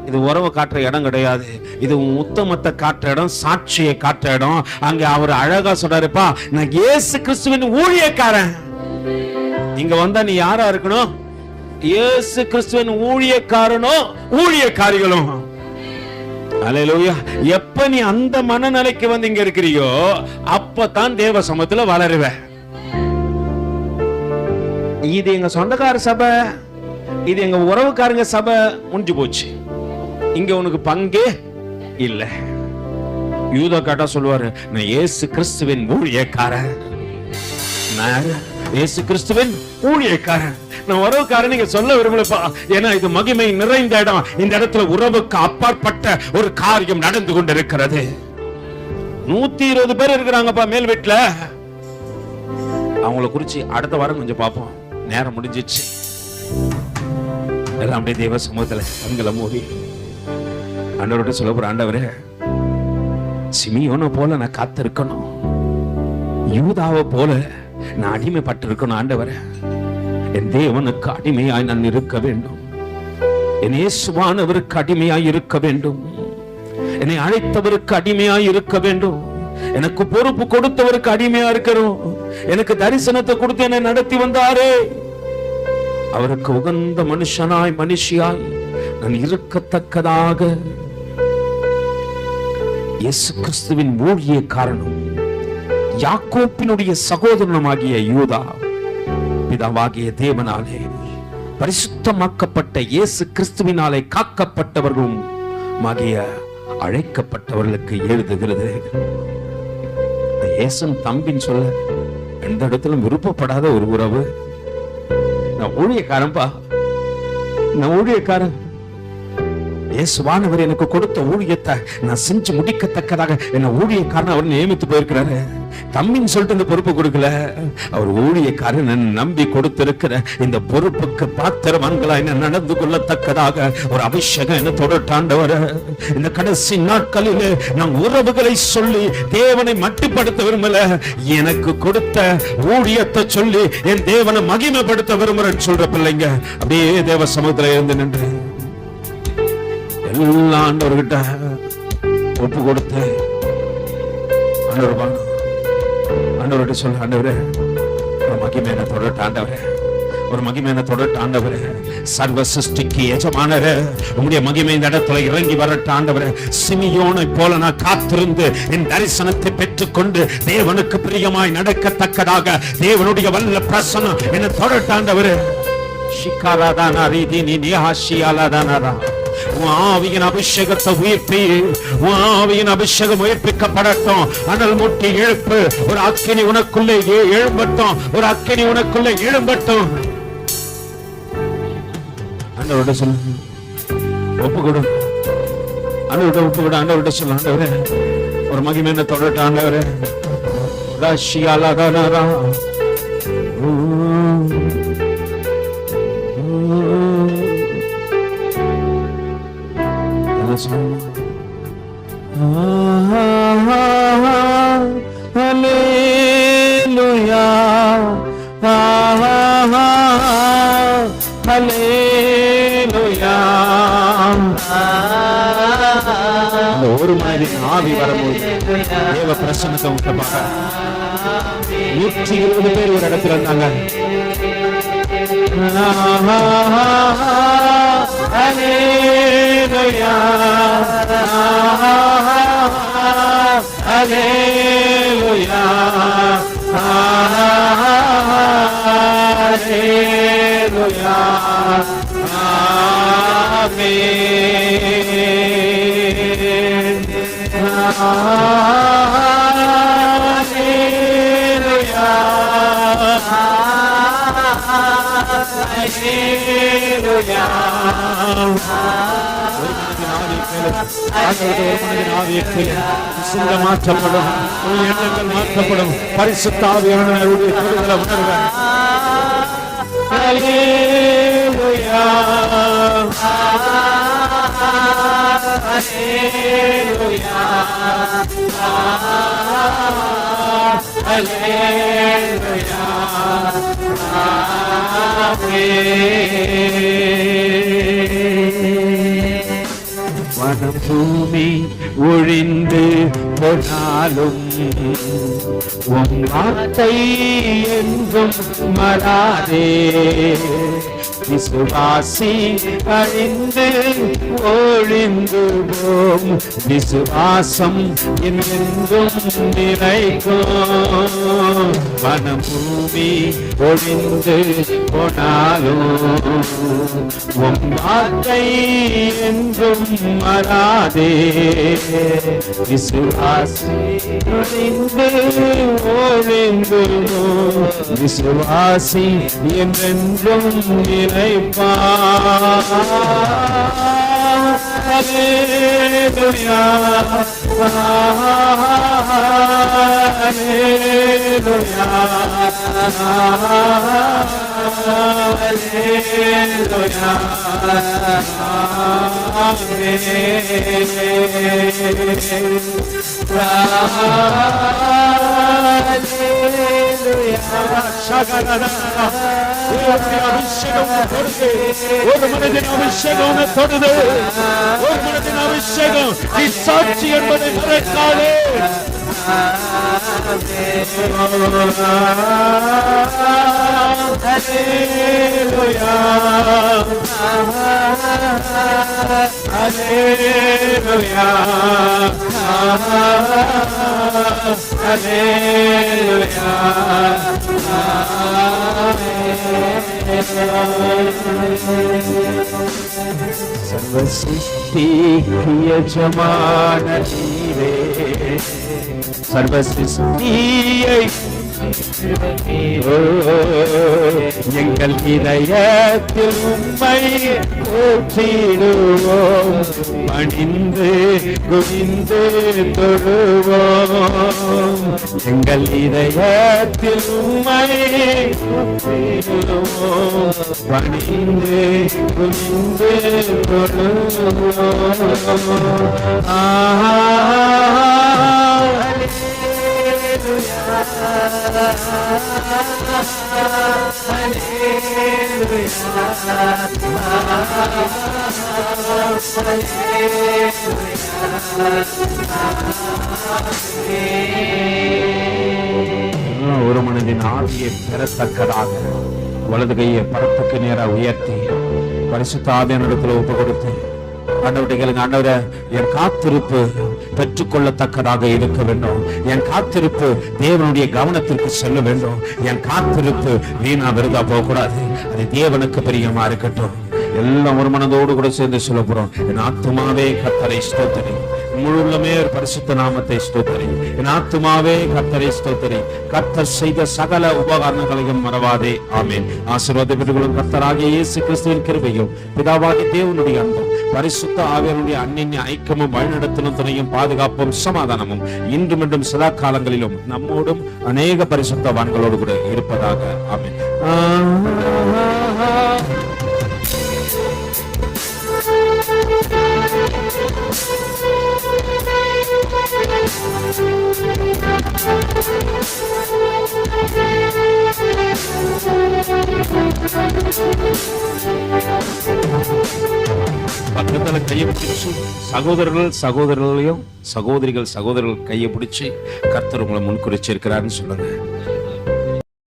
இது உறவை காட்டுற இடம் கிடையாது. இது உத்தமத்தை காட்டுற இடம், சாட்சியை காட்டுற இடம். அங்க அவர் அழகா சொல்றாருப்பா, நான் இயேசு கிறிஸ்துவின் ஊழியக்காரன். இங்க வந்தா நீ யாரா இருக்கணும்? இயேசு கிறிஸ்துவின் ஊழியக்காரனோ ஊழியக்காரிகளும். அல்லேலூயா. எப்ப நீ அந்த மனநிலைக்கு வந்து இங்க இருக்கிறியோ அப்பதான் தேவ சமூகத்துல வளருவ. இது எங்க சொந்தக்கார சபை, இது எங்க உறவுக்காரங்க சபை, முடிஞ்சு போச்சு. இங்க உனக்கு பங்கே இல்ல. யூதா கேட்டா சொல்லுவாரு, நான் இயேசு கிறிஸ்துவின் ஊழியக்காரன். நான் இயேசு கிறிஸ்துவின் ஊழியக்காரன், நான் உறவுக்காரன் நீங்க சொல்ல விரும்பலப்பா. ஏன்னா இது மகிமை நிறைந்த இடம். இந்த இடத்துல உறவுக்கு அப்பாற்பட்ட ஒரு காரியம் நடந்து கொண்டிருக்கிறது. 120 பேர் இருக்கிறாங்கப்பா மேல் வீட்டுல. அவங்கள குறிச்சு அடுத்த வாரம் கொஞ்சம் பார்ப்போம். நேரம் முடிஞ்சிச்சு. எல்லாம் அப்படியே தேவ சமூகத்துல கண்களை மூடி ஆண்டவரோட சொல்ல போற, ஆண்டவரே சிமியோனை போல நான் காத்திருக்கணும், யூதாவை போல நான் அடிமைப்பட்டு இருக்கணும். ஆண்டவரே என் தேவனுக்கு அடிமையாய் நான் இருக்க வேண்டும். என் இயேசுவானவருக்கு அடிமையாய் இருக்க வேண்டும். என்னை அழைத்தவருக்கு அடிமையாய் இருக்க வேண்டும். எனக்கு பொறுப்பு கொடுத்தவருக்கு அடிமையா இருக்கிறோம். எனக்கு தரிசனத்தை கொடுத்து என்னை நடத்தி வந்தாரே, அவருக்கு உகந்த மனுஷனாய் மனுஷியாய் நான் இருக்கத்தக்கதாக இயேசு கிறிஸ்துவின் ஊழிய காரணம் யாக்கோப்பினுடைய சகோதரனுமாகிய யூதா பிதாவாகிய தேவனாலே பரிசுத்தமாக்கப்பட்ட இயேசு கிறிஸ்துவினாலே காக்கப்பட்டவர்களும் ஆகிய அழைக்கப்பட்டவர்களுக்கு எழுதுகிறது. இயேசுன் தம்பின்னு சொல்ல எந்த இடத்திலும் விருப்பப்படாத ஒரு உறவு. நான் ஊழியக்காரன்பா, நான் ஊழியக்காரன். இயேசுவானவர் எனக்கு கொடுத்த ஊழியத்தை நான் செஞ்சு முடிக்கத்தக்கதாக என்ன ஊழியக்காரன் அவர் நியமித்து போயிருக்கிறாரு. தம்பின்னு சொல்லிட்டு இந்த பொறுப்பு கொடுக்கல, அவர் ஊழியக்காரன் நம்பி கொடுத்திருக்கிற இந்த பொறுப்புக்கு பாத்திரவான்களா என்ன நடந்து கொள்ளத்தக்கதாக ஒரு அபிஷேகம் என்ன தொடட்டாண்டவர். இந்த கடைசி நாட்களில் நான் உறவுகளை சொல்லி தேவனை மட்டுப்படுத்த விரும்பல, எனக்கு கொடுத்த ஊழியத்தை சொல்லி என் தேவனை மகிமைப்படுத்த விரும்புறேன்னு சொல்ற பிள்ளைங்க அப்படியே தேவ சமூகத்துல இருந்து நின்று எல்லா ஆண்டவர்கிட்ட ஒப்பு கொடுத்து ஆண்டவர்கிட்ட சொல்ல, ஆண்டவரே ஒரு மகிமையான தொடர்ட்டு, ஆண்டவரே ஒரு மகிமையான தொடர்ட்டு, ஆண்டவரே சர்வ சிருஷ்டிக்கு எஜமானரே உம்முடைய மகிமை இந்த இடத்துல இறங்கி வரட்ட, ஆண்டவரே சிமியோனை போல நான் காத்திருந்து என் தரிசனத்தை பெற்றுக்கொண்டு தேவனுக்கு பிரியமாய் நடக்கத்தக்கதாக தேவனுடைய வல்ல பிரசன்னம் என்ன தொடர்ட்டு, ஆண்டவரே ஷிகாராதானா ரீதி நீ ஆஷியாலாதானா ஆவியின் அபிஷேகத்தை உயிர்ப்பி, ஆவியின் அபிஷேகம் உயிர்ப்பிக்கப்படட்டும். அனல் முட்டி எழுப்பு, ஒரு அக்கினி உனக்குள்ளே எழும்பட்டும், ஒரு அக்கினி உனக்குள்ளே எழும்பட்டும். ஆண்டவரோட சொல்லு, ஒப்பு கொடு, ஆண்டவரோட ஒப்பு கொடு, ஆண்டவரோட சொல்லு, ஆண்டவரே ஒரு மகிமையான தொடர்ட்டு, ஆண்டவரே ராஷியாலாதானா ஹல்லேலூயா ஹல்லேலூயா. ஒரு மாதிரி ஆவி வரும்போது தேவ பிரசன்னத்தை உங்க பார்க்க 120 பேர் ஒரு இடத்துல இருந்தாங்க. Hallelujah, Hallelujah, Hallelujah, Amen, மாற்றப்படும், எண்ணங்கள் மாற்றப்படும், பரிசுத்த ஆவியானவருடைய தொடுதலை உணர்வேன். Hallelujah, அல்லேலூயா, அல்லேலூயா, வனம் பூமி ஒழிந்து போனாலும் உன் வார்த்தை என்றும் மறாதே. விசுவாசி அழிந்து ஒழிந்து போம், விசுவாசம் என்றும் நிறைக்கும். வனம் பூமி ஒழிந்து போனாலும் உன் வார்த்தை என்றும் மறாதே. விசுவாசி அழிந்து ஒழிந்து போம், விசுவாசி என்றென்றும் நிறைப்பார். அல்லேலூயா, அல்லேலூயா, அல்லேலூயா, ஒரு மனதின் அபிஷேகம் தொடுது, ஒரு மனதின் அபிஷேகம். நீ சாட்சி என்பதை மறக்காதே. அல்லேலூயா, அல்லேலூயா, அல்லேலூயா. சர்வ சிருஷ்டிக்கு எஜமான நீரே, சர்வ சிருஷ்டியை எங்கள் இதயத்தில் உம்மை போற்றிடுவோம், பணிந்து குனிந்து தொழுவோம். எங்கள் இதயத்தில் உம்மை போற்றிடுவோம், பணிந்து குனிந்து தொழுவோம். ஒரு மனதின் ஆவியை பெறத்தக்கதாக வலது கையை பரத்துக்கு நேராக உயர்த்தி பரிசுத்த ஆவியானவரிடத்தில் ஒப்பு கொடுத்து, ஆண்டவரே கேளுங்க. ஆண்டவரே, என் காத்திருப்பு பெற்றுக்கொள்ளத்தக்கதாக இருக்க வேண்டும். என் காத்திருப்பு தேவனுடைய கவனத்திற்கு செல்ல வேண்டும். என் காத்திருப்பு வீணா விருதா போகக்கூடாது. அது தேவனுக்கு பிரியமா இருக்கட்டும். எல்லாம் ஒரு மனதோடு கூட சேர்ந்து சொல்ல போறோம். என் ஆத்துமாவே கர்த்தரை ஸ்தோத்திரி, முழுமே பரிசுத்த நாமத்தை ஸ்தோத்திரி. என் ஆத்துமாவே கர்த்தரை ஸ்தோத்திரி, கர்த்தர் செய்த சகல உபகாரணங்களையும் மறவாதே. ஆமென். ஆசீர்வாத பெற்றுக்கொள்ளும் கர்த்தராகிய இயேசு கிறிஸ்துவின் கிருபையும் பிதாவாகிய தேவனுடைய அன்பும் பரிசுத்த ஆவியானுடைய அன்னிய ஐக்கியமும் வழிநடத்தலும் துணையும் பாதுகாப்பும் சமாதானமும் இன்றும் இன்றும் சதா காலங்களிலும் நம்மோடும் அநேக பரிசுத்தவான்களோடு கூட இருப்பதாக. ஆமென். பக்கத்துல கையை பிடிச்சு சகோதரர்களையும் சகோதரிகள் கையை பிடிச்சு கர்த்தர் உங்களை முன்குறிச்சு இருக்கிறாருன்னு சொல்லுங்க.